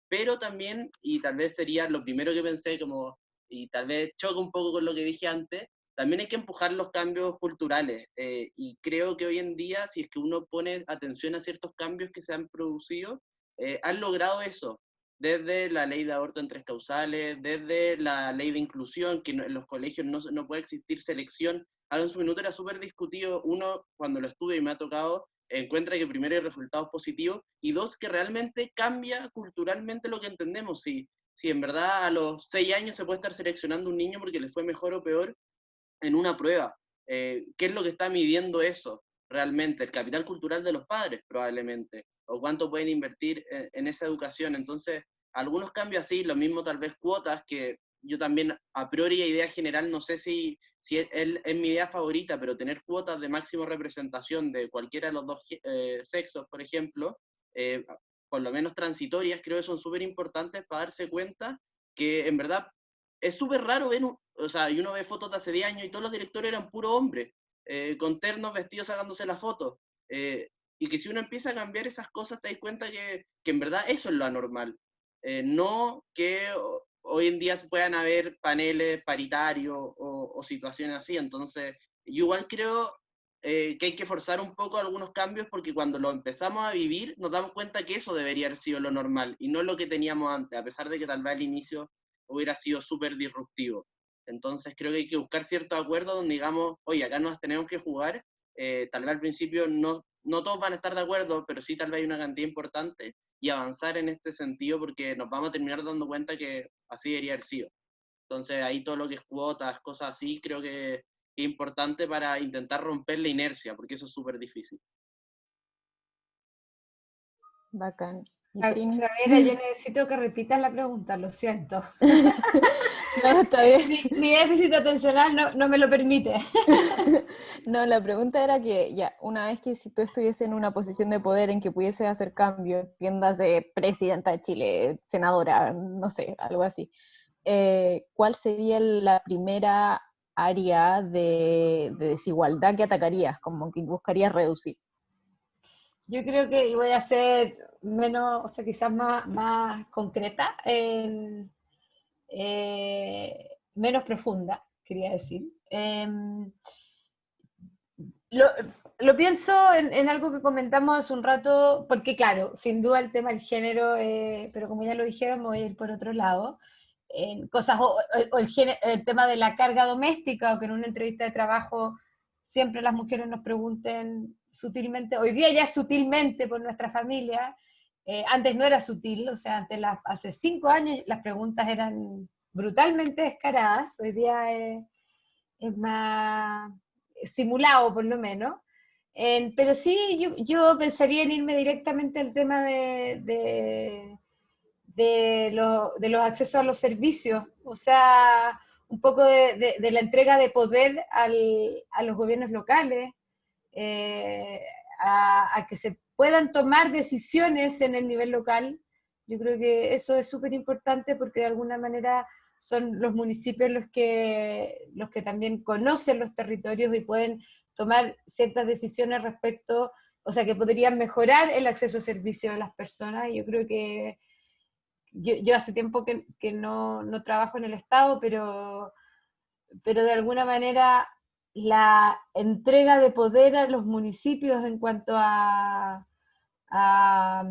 Speaker 4: Pero también, y tal vez sería lo primero que pensé, como, y tal vez choca un poco con lo que dije antes, también hay que empujar los cambios culturales, y creo que hoy en día, si es que uno pone atención a ciertos cambios que se han producido, han logrado eso, desde la ley de aborto en 3 causales, desde la ley de inclusión, que en los colegios no puede existir selección. Ahora en su minuto era súper discutido, uno, cuando lo estuve y me ha tocado, encuentra que primero hay resultados positivos, y dos, que realmente cambia culturalmente lo que entendemos. Si en verdad a los 6 años se puede estar seleccionando un niño porque le fue mejor o peor en una prueba, ¿qué es lo que está midiendo eso realmente? El capital cultural de los padres probablemente, o cuánto pueden invertir en esa educación. Entonces, algunos cambios así, lo mismo tal vez cuotas, que yo también a priori a idea general no sé si es mi idea favorita, pero tener cuotas de máxima representación de cualquiera de los dos sexos, por ejemplo, por lo menos transitorias, creo que son súper importantes para darse cuenta que en verdad es súper raro ver, o sea, y uno ve fotos de hace 10 años y todos los directores eran puro hombres, con ternos vestidos sacándose la foto. Y que si uno empieza a cambiar esas cosas, te das cuenta que en verdad eso es lo anormal. No que hoy en día se puedan haber paneles paritarios o situaciones así. Entonces, yo igual creo que hay que forzar un poco algunos cambios, porque cuando lo empezamos a vivir nos damos cuenta que eso debería haber sido lo normal y no lo que teníamos antes, a pesar de que tal vez al inicio hubiera sido súper disruptivo. Entonces creo que hay que buscar ciertos acuerdos donde digamos, oye, acá nos tenemos que jugar, tal vez al principio no todos van a estar de acuerdo, pero sí tal vez hay una cantidad importante, y avanzar en este sentido, porque nos vamos a terminar dando cuenta que así debería haber sido. Entonces ahí todo lo que es cuotas, cosas así, creo que es importante para intentar romper la inercia, porque eso es súper difícil.
Speaker 5: Bacán. ¿Y
Speaker 3: Gabriela,
Speaker 5: Trini?
Speaker 3: yo necesito que repitas la pregunta, lo siento.
Speaker 5: No, está bien.
Speaker 3: Mi déficit atencional no me lo permite.
Speaker 5: No, la pregunta era que ya, una vez que si tú estuvieses en una posición de poder en que pudiese hacer cambios, entiéndase presidenta de Chile, senadora, no sé, algo así, ¿cuál sería la primera área de desigualdad que atacarías, como que buscarías reducir?
Speaker 3: Yo creo que y voy a ser menos, o sea, quizás más concreta, menos profunda, quería decir. Lo, lo pienso en algo que comentamos hace un rato, porque claro, sin duda el tema del género, pero como ya lo dijeron, voy a ir por otro lado. En cosas, o el tema de la carga doméstica, o que en una entrevista de trabajo siempre las mujeres nos pregunten sutilmente, hoy día ya es sutilmente por nuestra familia, antes no era sutil, o sea, hace 5 años las preguntas eran brutalmente descaradas, hoy día es más simulado por lo menos. Pero sí, yo pensaría en irme directamente al tema de los accesos a los servicios, o sea, un poco de la entrega de poder a los gobiernos locales, a que se puedan tomar decisiones en el nivel local. Yo creo que eso es súper importante, porque de alguna manera son los municipios los que también conocen los territorios y pueden tomar ciertas decisiones respecto, o sea, que podrían mejorar el acceso a servicios de las personas. Yo creo que yo hace tiempo que no trabajo en el Estado, pero de alguna manera la entrega de poder a los municipios en cuanto a, a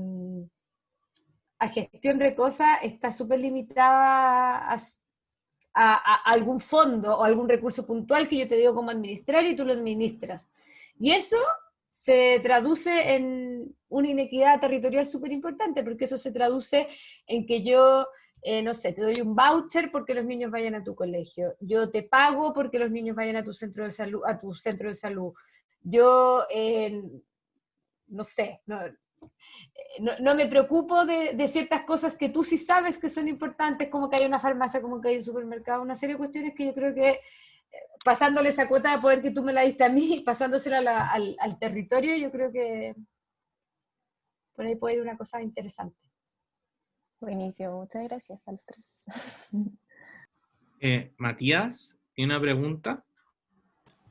Speaker 3: gestión de cosas está súper limitada a algún fondo o algún recurso puntual que yo te digo cómo administrar y tú lo administras. Y eso se traduce en una inequidad territorial súper importante, porque eso se traduce en que yo, no sé, te doy un voucher porque los niños vayan a tu colegio, yo te pago porque los niños vayan a tu centro de salud, Yo, no sé, no, no me preocupo de ciertas cosas que tú sí sabes que son importantes, como que hay una farmacia, como que hay un supermercado, una serie de cuestiones que yo creo que pasándole esa cuota de poder que tú me la diste a mí, pasándosela al territorio, yo creo que por ahí puede ir una cosa interesante.
Speaker 5: Buenísimo, muchas gracias a los tres.
Speaker 2: Matías, ¿tiene una pregunta?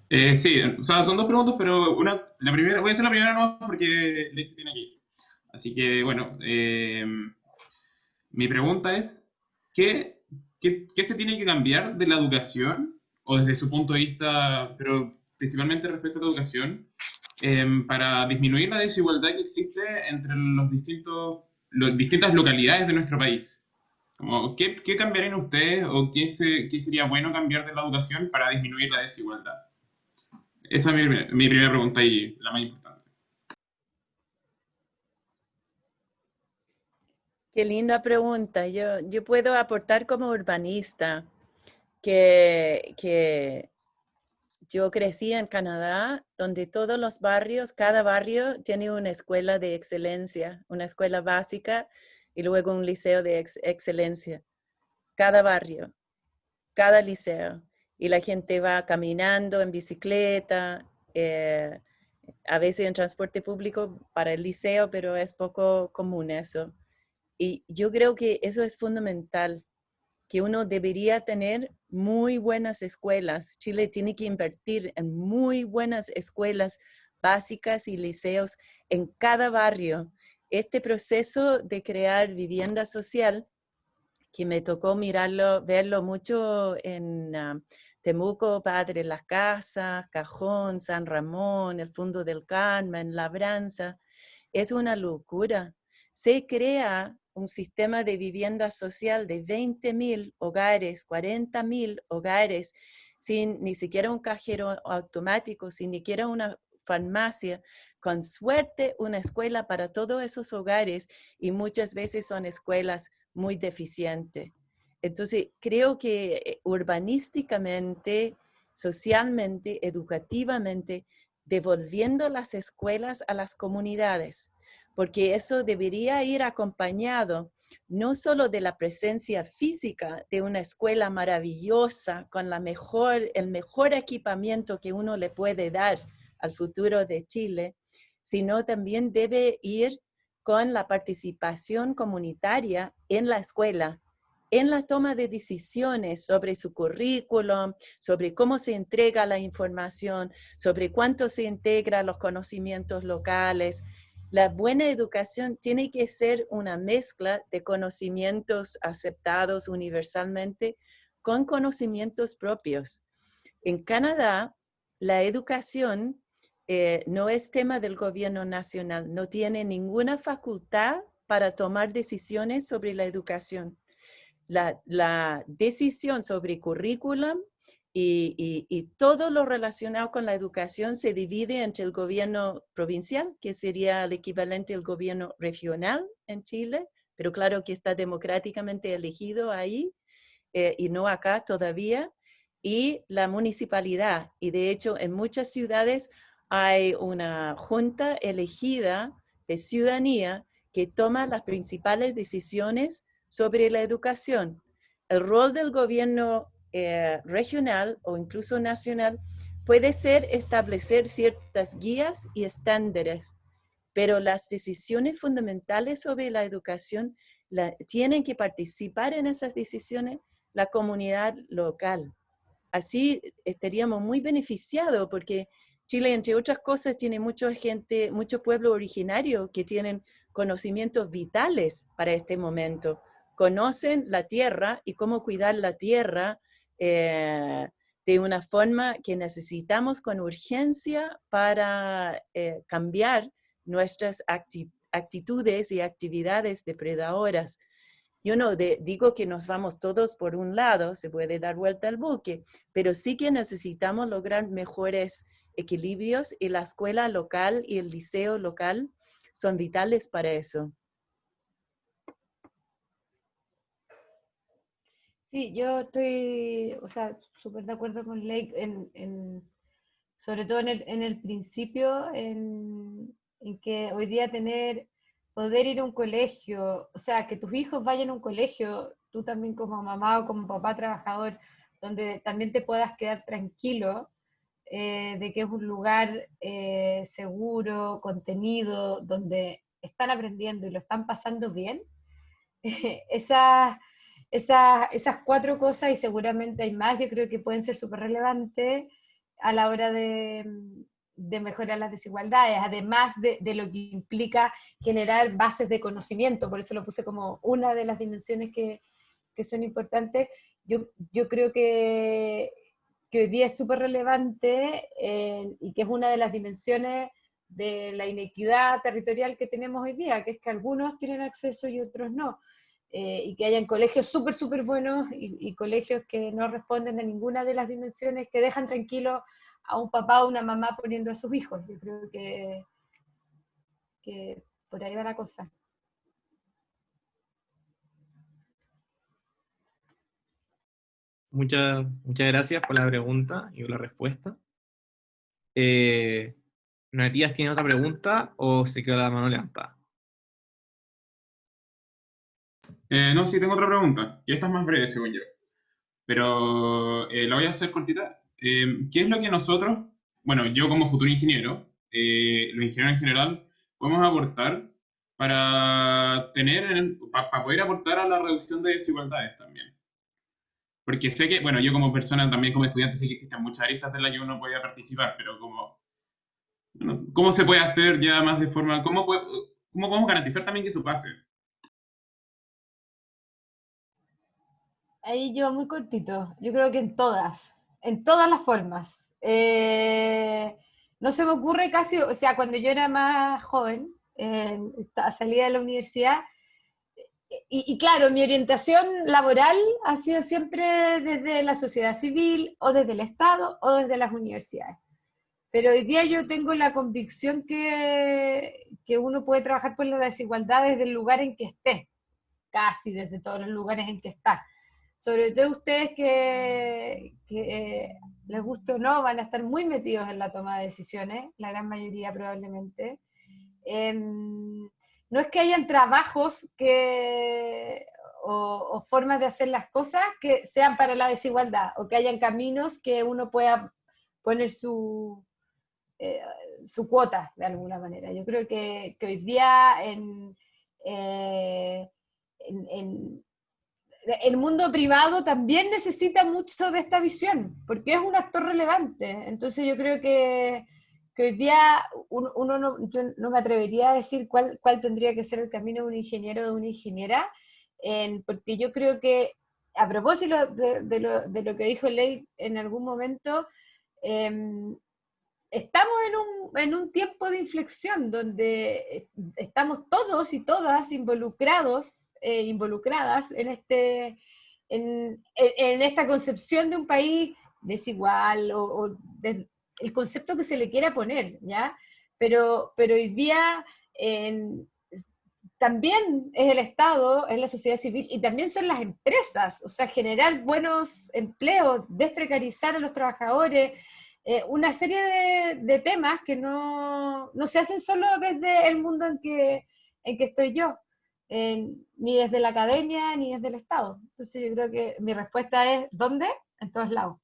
Speaker 7: Sí, o sea, son dos preguntas, pero la primera, voy a hacer la primera no porque Lexi tiene aquí. Así que, bueno, mi pregunta es, ¿qué se tiene que cambiar de la educación, o desde su punto de vista, pero principalmente respecto a la educación, para disminuir la desigualdad que existe entre las distintas localidades de nuestro país? Como, ¿qué cambiarían ustedes o qué sería bueno cambiar de la educación para disminuir la desigualdad? Esa es mi primera pregunta y la más importante.
Speaker 1: Qué linda pregunta. Yo puedo aportar como urbanista que yo crecí en Canadá, donde todos los barrios, cada barrio tiene una escuela de excelencia, una escuela básica y luego un liceo de excelencia. Cada barrio, cada liceo. Y la gente va caminando en bicicleta, a veces en transporte público para el liceo, pero es poco común eso. Y yo creo que eso es fundamental, que uno debería tener muy buenas escuelas. Chile tiene que invertir en muy buenas escuelas básicas y liceos en cada barrio. Este proceso de crear vivienda social, que me tocó verlo mucho en Temuco, Padre Las Casas, Cajón, San Ramón, el Fondo del Carmen, Labranza, es una locura. Se crea un sistema de vivienda social de 20.000 hogares, 40.000 hogares, sin ni siquiera un cajero automático, sin ni siquiera una farmacia, con suerte una escuela para todos esos hogares, y muchas veces son escuelas muy deficientes. Entonces, creo que urbanísticamente, socialmente, educativamente, devolviendo las escuelas a las comunidades, porque eso debería ir acompañado no solo de la presencia física de una escuela maravillosa con el mejor equipamiento que uno le puede dar al futuro de Chile, sino también debe ir con la participación comunitaria en la escuela, en la toma de decisiones sobre su currículum, sobre cómo se entrega la información, sobre cuánto se integra los conocimientos locales. La buena educación tiene que ser una mezcla de conocimientos aceptados universalmente con conocimientos propios. En Canadá, la educación no es tema del gobierno nacional, no tiene ninguna facultad para tomar decisiones sobre la educación. La decisión sobre currículum y todo lo relacionado con la educación se divide entre el gobierno provincial, que sería el equivalente al gobierno regional en Chile, pero claro que está democráticamente elegido ahí y no acá todavía, y la municipalidad. Y de hecho, en muchas ciudades hay una junta elegida de ciudadanía que toma las principales decisiones sobre la educación. El rol del gobierno regional o incluso nacional puede ser establecer ciertas guías y estándares, pero las decisiones fundamentales sobre la educación tienen que participar en esas decisiones la comunidad local. Así estaríamos muy beneficiados porque Chile, entre otras cosas, tiene mucha gente, mucho pueblo originario que tienen conocimientos vitales para este momento. Conocen la tierra y cómo cuidar la tierra de una forma que necesitamos con urgencia para cambiar nuestras actitudes y actividades depredadoras. Yo no digo que nos vamos todos por un lado, se puede dar vuelta al buque, pero sí que necesitamos lograr mejores equilibrios y la escuela local y el liceo local son vitales para eso.
Speaker 3: Sí, yo estoy, o sea, súper de acuerdo con Lake sobre todo en el principio, en que hoy día tener poder ir a un colegio, o sea, que tus hijos vayan a un colegio, tú también como mamá o como papá trabajador, donde también te puedas quedar tranquilo, de que es un lugar seguro, contenido, donde están aprendiendo y lo están pasando bien. esas, esas cuatro cosas, y seguramente hay más, yo creo que pueden ser súper relevantes a la hora de mejorar las desigualdades, además de lo que implica generar bases de conocimiento, por eso lo puse como una de las dimensiones que son importantes. Yo creo que hoy día es súper relevante y que es una de las dimensiones de la inequidad territorial que tenemos hoy día, que es que algunos tienen acceso y otros no. Y que hayan colegios súper, súper buenos y colegios que no responden a ninguna de las dimensiones, que dejan tranquilo a un papá o una mamá poniendo a sus hijos. Yo creo que por ahí va la cosa.
Speaker 2: Muchas gracias por la pregunta y por la respuesta. ¿Matías tiene otra pregunta o se quedó la mano levantada?
Speaker 7: No, sí tengo otra pregunta, y esta es más breve, según yo. Pero la voy a hacer cortita. ¿Qué es lo que nosotros, bueno, yo como futuro ingeniero, los ingenieros en general, podemos aportar para para poder aportar a la reducción de desigualdades también? Porque sé que, bueno, yo como persona, también como estudiante, sé que existen muchas aristas de las que uno podía participar, pero como, bueno, ¿cómo se puede hacer ya más de forma, cómo podemos garantizar también que eso pase?
Speaker 3: Ahí yo muy cortito, yo creo que en todas las formas. No se me ocurre casi, o sea, cuando yo era más joven, salía de la universidad, y claro, mi orientación laboral ha sido siempre desde la sociedad civil, o desde el Estado, o desde las universidades. Pero hoy día yo tengo la convicción que uno puede trabajar por la desigualdad desde el lugar en que esté, casi desde todos los lugares en que está. Sobre todo ustedes que les guste o no, van a estar muy metidos en la toma de decisiones, la gran mayoría probablemente. No es que hayan trabajos o formas de hacer las cosas que sean para la desigualdad, o que hayan caminos que uno pueda poner su cuota de alguna manera. Yo creo que hoy día en el mundo privado también necesita mucho de esta visión, porque es un actor relevante. Entonces yo creo que hoy día uno no, yo no me atrevería a decir cuál tendría que ser el camino de un ingeniero o de una ingeniera, porque yo creo que, a propósito de lo que dijo Ley en algún momento, estamos en un tiempo de inflexión donde estamos todos y todas involucradas en esta concepción de un país desigual, el concepto que se le quiera poner, ¿ya? Pero hoy día también es el Estado, es la sociedad civil, y también son las empresas, o sea, generar buenos empleos, desprecarizar a los trabajadores, una serie de temas que no se hacen solo desde el mundo en que estoy yo, ni desde la academia, ni desde el Estado. Entonces yo creo que mi respuesta es, ¿dónde? En todos lados.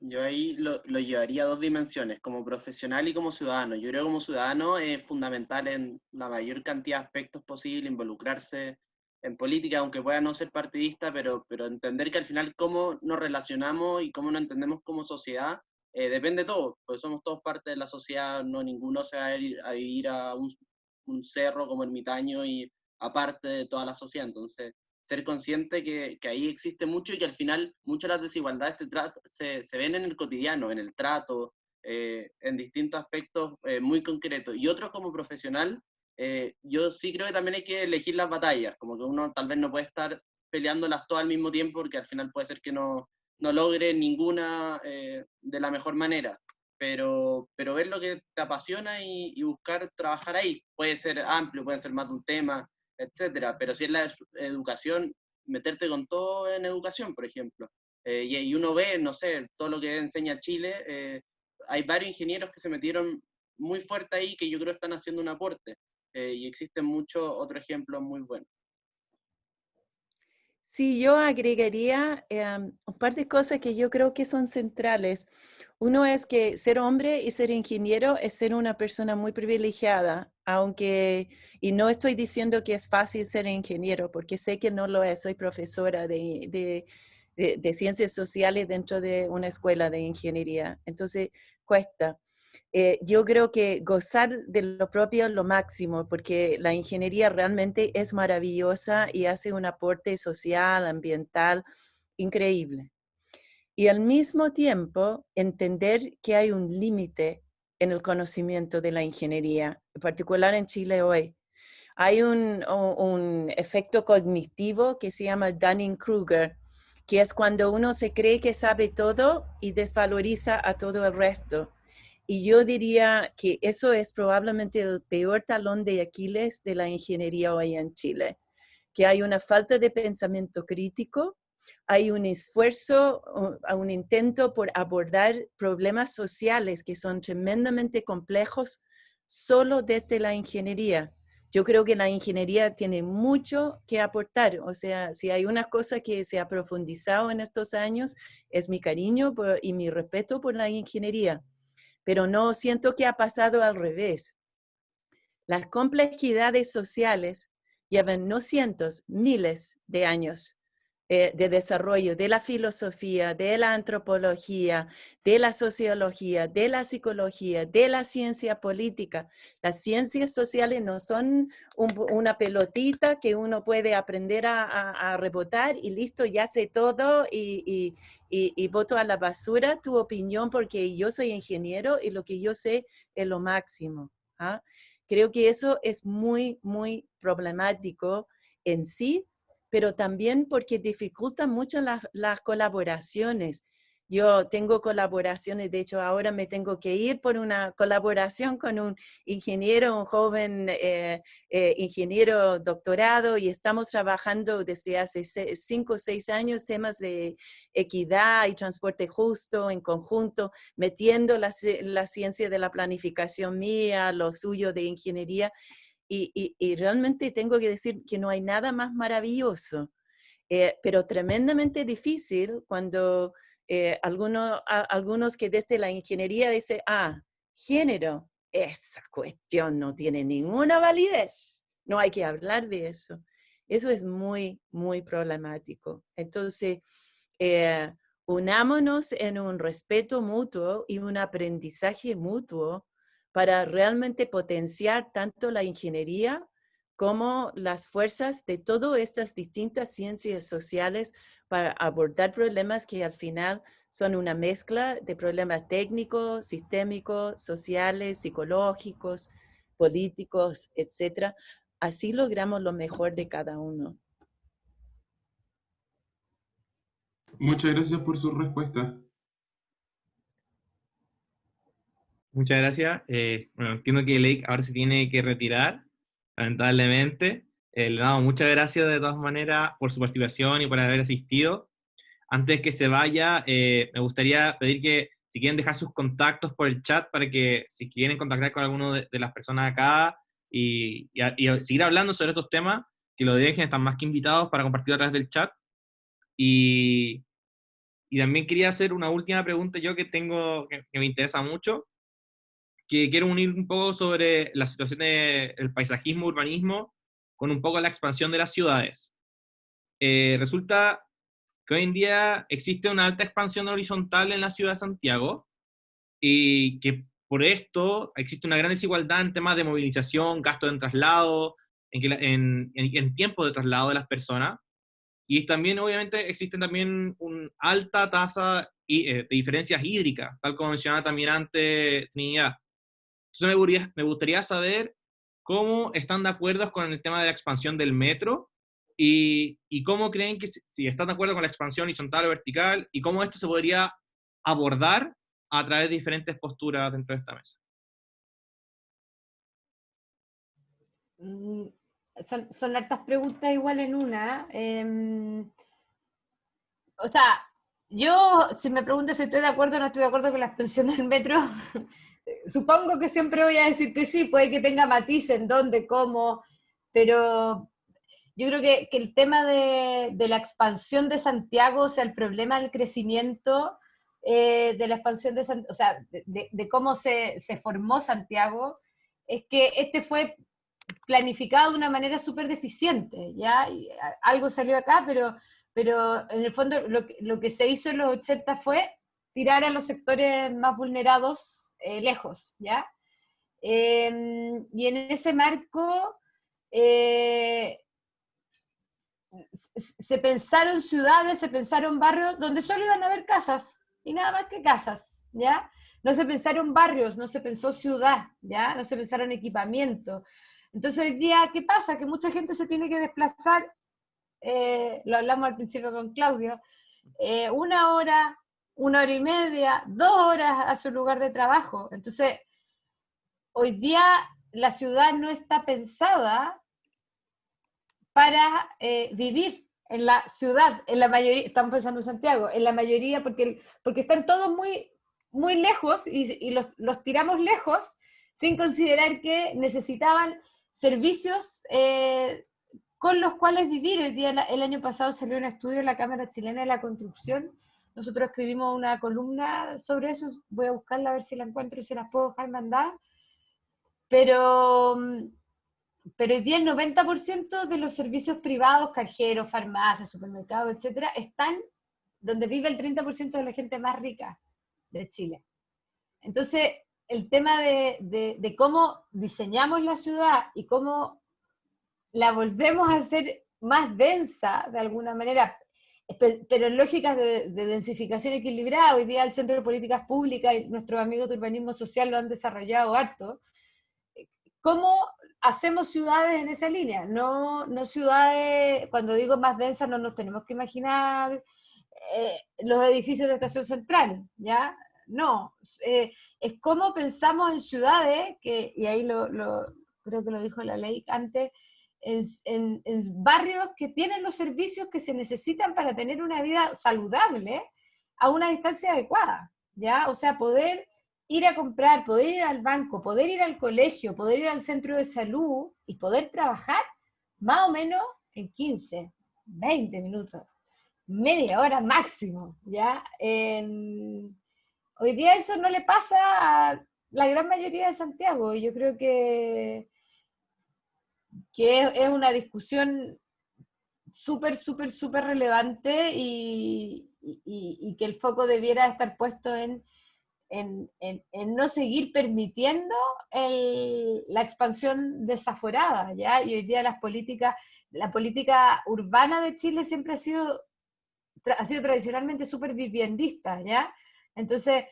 Speaker 4: Yo ahí lo llevaría a dos dimensiones, como profesional y como ciudadano. Yo creo que como ciudadano es fundamental en la mayor cantidad de aspectos posible involucrarse en política, aunque pueda no ser partidista, pero entender que al final cómo nos relacionamos y cómo nos entendemos como sociedad depende de todo, porque somos todos parte de la sociedad, no ninguno se va a ir a vivir a un cerro como ermitaño y aparte de toda la sociedad. Entonces, ser consciente que ahí existe mucho y que al final muchas de las desigualdades se ven en el cotidiano, en el trato, en distintos aspectos muy concretos. Y otros como profesional, yo sí creo que también hay que elegir las batallas, como que uno tal vez no puede estar peleándolas todas al mismo tiempo porque al final puede ser que no logre ninguna de la mejor manera. Pero ver lo que te apasiona y buscar trabajar ahí. Puede ser amplio, puede ser más de un tema, etcétera, pero si es la educación, meterte con todo en educación, por ejemplo. Y uno ve, no sé, todo lo que enseña Chile, hay varios ingenieros que se metieron muy fuerte ahí que yo creo están haciendo un aporte. Y existen muchos otros ejemplos muy buenos.
Speaker 1: Sí, yo agregaría un par de cosas que yo creo que son centrales. Uno es que ser hombre y ser ingeniero es ser una persona muy privilegiada, y no estoy diciendo que es fácil ser ingeniero, porque sé que no lo es. Soy profesora de ciencias sociales dentro de una escuela de ingeniería, entonces cuesta. Yo creo que gozar de lo propio es lo máximo, porque la ingeniería realmente es maravillosa y hace un aporte social, ambiental, increíble. Y al mismo tiempo, entender que hay un límite en el conocimiento de la ingeniería, en particular en Chile hoy. Hay un efecto cognitivo que se llama Dunning-Kruger, que es cuando uno se cree que sabe todo y desvaloriza a todo el resto. Y yo diría que eso es probablemente el peor talón de Aquiles de la ingeniería hoy en Chile, que hay una falta de pensamiento crítico, hay un esfuerzo, un intento por abordar problemas sociales que son tremendamente complejos solo desde la ingeniería. Yo creo que la ingeniería tiene mucho que aportar. O sea, si hay una cosa que se ha profundizado en estos años, es mi cariño y mi respeto por la ingeniería. Pero no siento que ha pasado al revés. Las complejidades sociales llevan no cientos, miles de años de desarrollo de la filosofía, de la antropología, de la sociología, de la psicología, de la ciencia política. Las ciencias sociales no son una pelotita que uno puede aprender a rebotar y listo, ya sé todo y boto a la basura tu opinión porque yo soy ingeniero y lo que yo sé es lo máximo. ¿Ah? Creo que eso es muy, muy problemático en sí, pero también porque dificulta mucho las colaboraciones. Yo tengo colaboraciones, de hecho ahora me tengo que ir por una colaboración con un ingeniero, un joven ingeniero doctorado, y estamos trabajando desde hace 5 o 6 años temas de equidad y transporte justo en conjunto, metiendo la ciencia de la planificación mía, lo suyo de ingeniería. Y realmente tengo que decir que no hay nada más maravilloso, pero tremendamente difícil cuando algunos que desde la ingeniería dicen, género, esa cuestión no tiene ninguna validez, no hay que hablar de eso. Eso es muy, muy problemático. Entonces, unámonos en un respeto mutuo y un aprendizaje mutuo para realmente potenciar tanto la ingeniería como las fuerzas de todas estas distintas ciencias sociales para abordar problemas que al final son una mezcla de problemas técnicos, sistémicos, sociales, psicológicos, políticos, etc. Así logramos lo mejor de cada uno.
Speaker 7: Muchas gracias por su respuesta.
Speaker 2: Muchas gracias. Bueno, entiendo que Lake ahora se tiene que retirar, lamentablemente. Le damos muchas gracias de todas maneras por su participación y por haber asistido. Antes que se vaya, me gustaría pedir que si quieren dejar sus contactos por el chat para que si quieren contactar con alguno de las personas acá y seguir hablando sobre estos temas, que lo dejen, están más que invitados para compartir a través del chat. Y también quería hacer una última pregunta yo que me interesa mucho, que quiero unir un poco sobre la situación del paisajismo, urbanismo, con un poco la expansión de las ciudades. Resulta que hoy en día existe una alta expansión horizontal en la ciudad de Santiago y que por esto existe una gran desigualdad en temas de movilización, gasto en traslado, en tiempo de traslado de las personas. Y también, obviamente, existen también una alta tasa de diferencias hídricas, tal como mencionaba también antes Trinidad. Entonces me gustaría saber cómo están de acuerdo con el tema de la expansión del metro y cómo creen que si están de acuerdo con la expansión horizontal o vertical y cómo esto se podría abordar a través de diferentes posturas dentro de esta mesa.
Speaker 3: Son hartas preguntas igual en una. O sea, yo, si me preguntas si estoy de acuerdo o no estoy de acuerdo con la expansión del metro, supongo que siempre voy a decir que sí, puede que tenga matices en dónde, cómo, pero yo creo que el tema de la expansión de Santiago, o sea, el problema del crecimiento de la expansión de Santiago, o sea, de cómo se formó Santiago, es que este fue planificado de una manera súper deficiente, ¿ya? Y algo salió acá, pero en el fondo lo que se hizo en los 80 fue tirar a los sectores más vulnerados lejos, ¿ya? Y en ese marco se pensaron ciudades, se pensaron barrios donde solo iban a haber casas, y nada más que casas, ¿ya? No se pensaron barrios, no se pensó ciudad, ¿ya? No se pensaron equipamiento. Entonces hoy día, ¿qué pasa? Que mucha gente se tiene que desplazar, lo hablamos al principio con Claudio, 1 hora, 1 hora y media, 2 horas a su lugar de trabajo. Entonces, hoy día la ciudad no está pensada para vivir en la ciudad, en la mayoría, estamos pensando en Santiago, en la mayoría, porque están todos muy lejos y los tiramos lejos sin considerar que necesitaban servicios con los cuales vivir. Hoy día, el año pasado salió un estudio en la Cámara Chilena de la Construcción, nosotros escribimos una columna sobre eso, voy a buscarla a ver si la encuentro y se las puedo dejar mandar, pero hoy día el 90% de los servicios privados, cajeros, farmacias, supermercados, etcétera, están donde vive el 30% de la gente más rica de Chile. Entonces, el tema de cómo diseñamos la ciudad y cómo la volvemos a hacer más densa, de alguna manera, pero en lógicas de densificación equilibrada. Hoy día el Centro de Políticas Públicas y nuestros amigos de urbanismo social lo han desarrollado harto. ¿Cómo hacemos ciudades en esa línea? No ciudades, cuando digo más densas, no nos tenemos que imaginar los edificios de Estación Central, ¿ya? No, es cómo pensamos en ciudades, y ahí creo que lo dijo la ley antes, en barrios que tienen los servicios que se necesitan para tener una vida saludable a una distancia adecuada, ¿ya? O sea, poder ir a comprar, poder ir al banco, poder ir al colegio, poder ir al centro de salud y poder trabajar más o menos en 15, 20 minutos, media hora máximo, ¿ya? Hoy día eso no le pasa a la gran mayoría de Santiago, y yo creo que es una discusión súper, súper, súper relevante y que el foco debiera estar puesto en no seguir permitiendo la expansión desaforada, ¿ya? Y hoy día la política urbana de Chile siempre ha sido tradicionalmente súper viviendista, ¿ya? Entonces,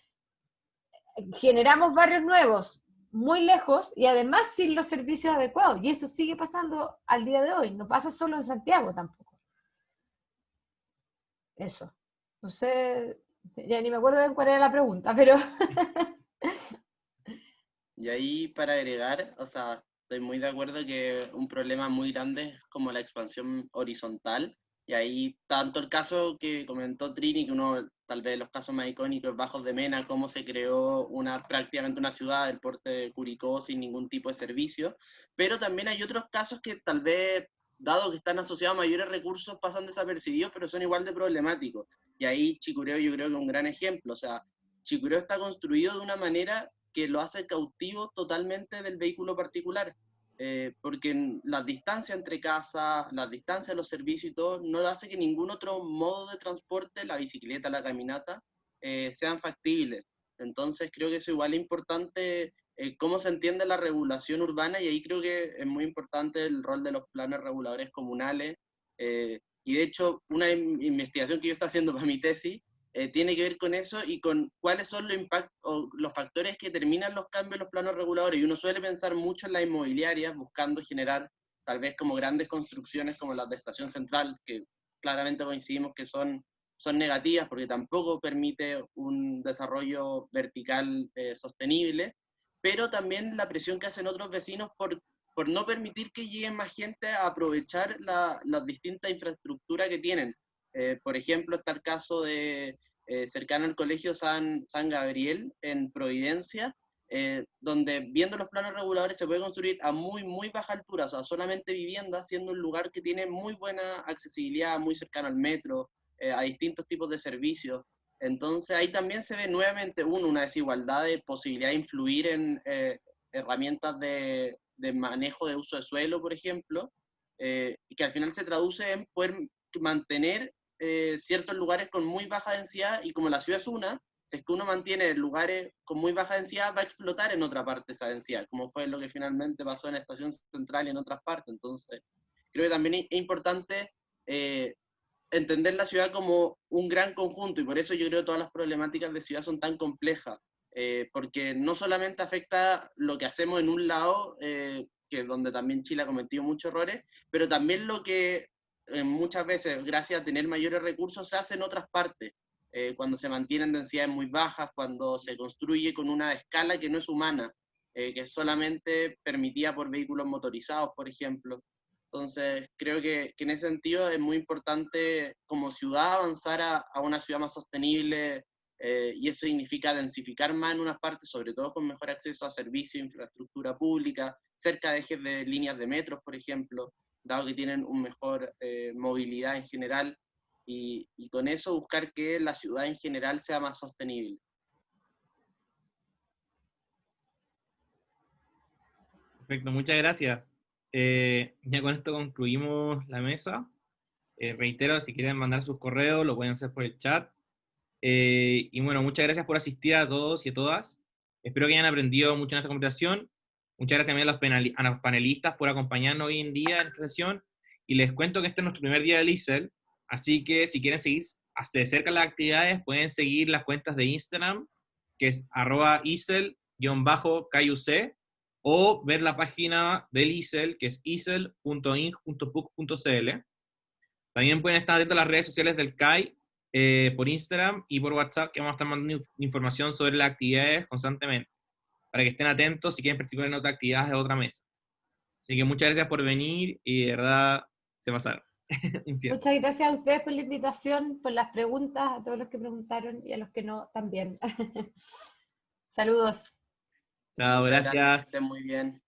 Speaker 3: generamos barrios nuevos muy lejos y además sin los servicios adecuados, y eso sigue pasando al día de hoy, no pasa solo en Santiago tampoco. Eso. No sé, ya ni me acuerdo bien cuál era la pregunta, pero...
Speaker 4: Y ahí para agregar, o sea, estoy muy de acuerdo que un problema muy grande es como la expansión horizontal, y ahí tanto el caso que comentó Trini, que uno tal vez los casos más icónicos, Bajos de Mena, cómo se creó prácticamente una ciudad del porte de Curicó sin ningún tipo de servicio, pero también hay otros casos que tal vez, dado que están asociados a mayores recursos, pasan desapercibidos, pero son igual de problemáticos. Y ahí Chicureo yo creo que es un gran ejemplo. O sea, Chicureo está construido de una manera que lo hace cautivo totalmente del vehículo particular, porque las distancias entre casas, las distancias de los servicios y todo, no hace que ningún otro modo de transporte, la bicicleta, la caminata, sean factibles. Entonces creo que eso igual es importante, cómo se entiende la regulación urbana, y ahí creo que es muy importante el rol de los planes reguladores comunales, y de hecho una investigación que yo estoy haciendo para mi tesis tiene que ver con eso y con cuáles son los impactos o los factores que determinan los cambios en los planos reguladores. Y uno suele pensar mucho en la inmobiliaria, buscando generar tal vez como grandes construcciones como las de Estación Central, que claramente coincidimos que son negativas porque tampoco permite un desarrollo vertical sostenible, pero también la presión que hacen otros vecinos por no permitir que lleguen más gente a aprovechar las distintas infraestructuras que tienen. Por ejemplo, está el caso de cercano al colegio San Gabriel en Providencia, donde viendo los planos reguladores se puede construir a muy, muy baja altura, o sea, solamente viviendas, siendo un lugar que tiene muy buena accesibilidad, muy cercano al metro, a distintos tipos de servicios. Entonces ahí también se ve nuevamente una desigualdad de posibilidad de influir en herramientas de manejo de uso de suelo, por ejemplo, y que al final se traduce en poder mantener ciertos lugares con muy baja densidad, y como la ciudad es si es que uno mantiene lugares con muy baja densidad, va a explotar en otra parte esa densidad, como fue lo que finalmente pasó en la Estación Central y en otras partes. Entonces, creo que también es importante entender la ciudad como un gran conjunto, y por eso yo creo que todas las problemáticas de ciudad son tan complejas, porque no solamente afecta lo que hacemos en un lado, que es donde también Chile ha cometido muchos errores, pero también lo que muchas veces, gracias a tener mayores recursos, se hace en otras partes, cuando se mantienen densidades muy bajas, cuando se construye con una escala que no es humana, que es solamente permitida por vehículos motorizados, por ejemplo. Entonces, creo que en ese sentido es muy importante como ciudad avanzar a una ciudad más sostenible, y eso significa densificar más en unas partes, sobre todo con mejor acceso a servicios, infraestructura pública, cerca de ejes de líneas de metros, por ejemplo, dado que tienen una mejor movilidad en general, y con eso buscar que la ciudad en general sea más sostenible.
Speaker 2: Perfecto, muchas gracias. Ya con esto concluimos la mesa. Reitero, si quieren mandar sus correos, lo pueden hacer por el chat. Y bueno, muchas gracias por asistir a todos y a todas. Espero que hayan aprendido mucho en esta conversación. Muchas gracias también a los panelistas por acompañarnos hoy en día en esta sesión. Y les cuento que este es nuestro primer día del ISEL, así que si quieren seguir de cerca las actividades, pueden seguir las cuentas de Instagram, que es @isel_KUC, o ver la página del ISEL, que es isel.ing.puc.cl. También pueden estar atentos a las redes sociales del CAI, por Instagram y por WhatsApp, que vamos a estar mandando información sobre las actividades constantemente, para que estén atentos si quieren participar en otras actividades de otra mesa. Así que muchas gracias por venir y de verdad se pasaron.
Speaker 3: Muchas gracias a ustedes por la invitación, por las preguntas, a todos los que preguntaron y a los que no también. Saludos.
Speaker 2: Chao,
Speaker 4: Muchas gracias, que
Speaker 2: gracias.
Speaker 4: estén muy bien.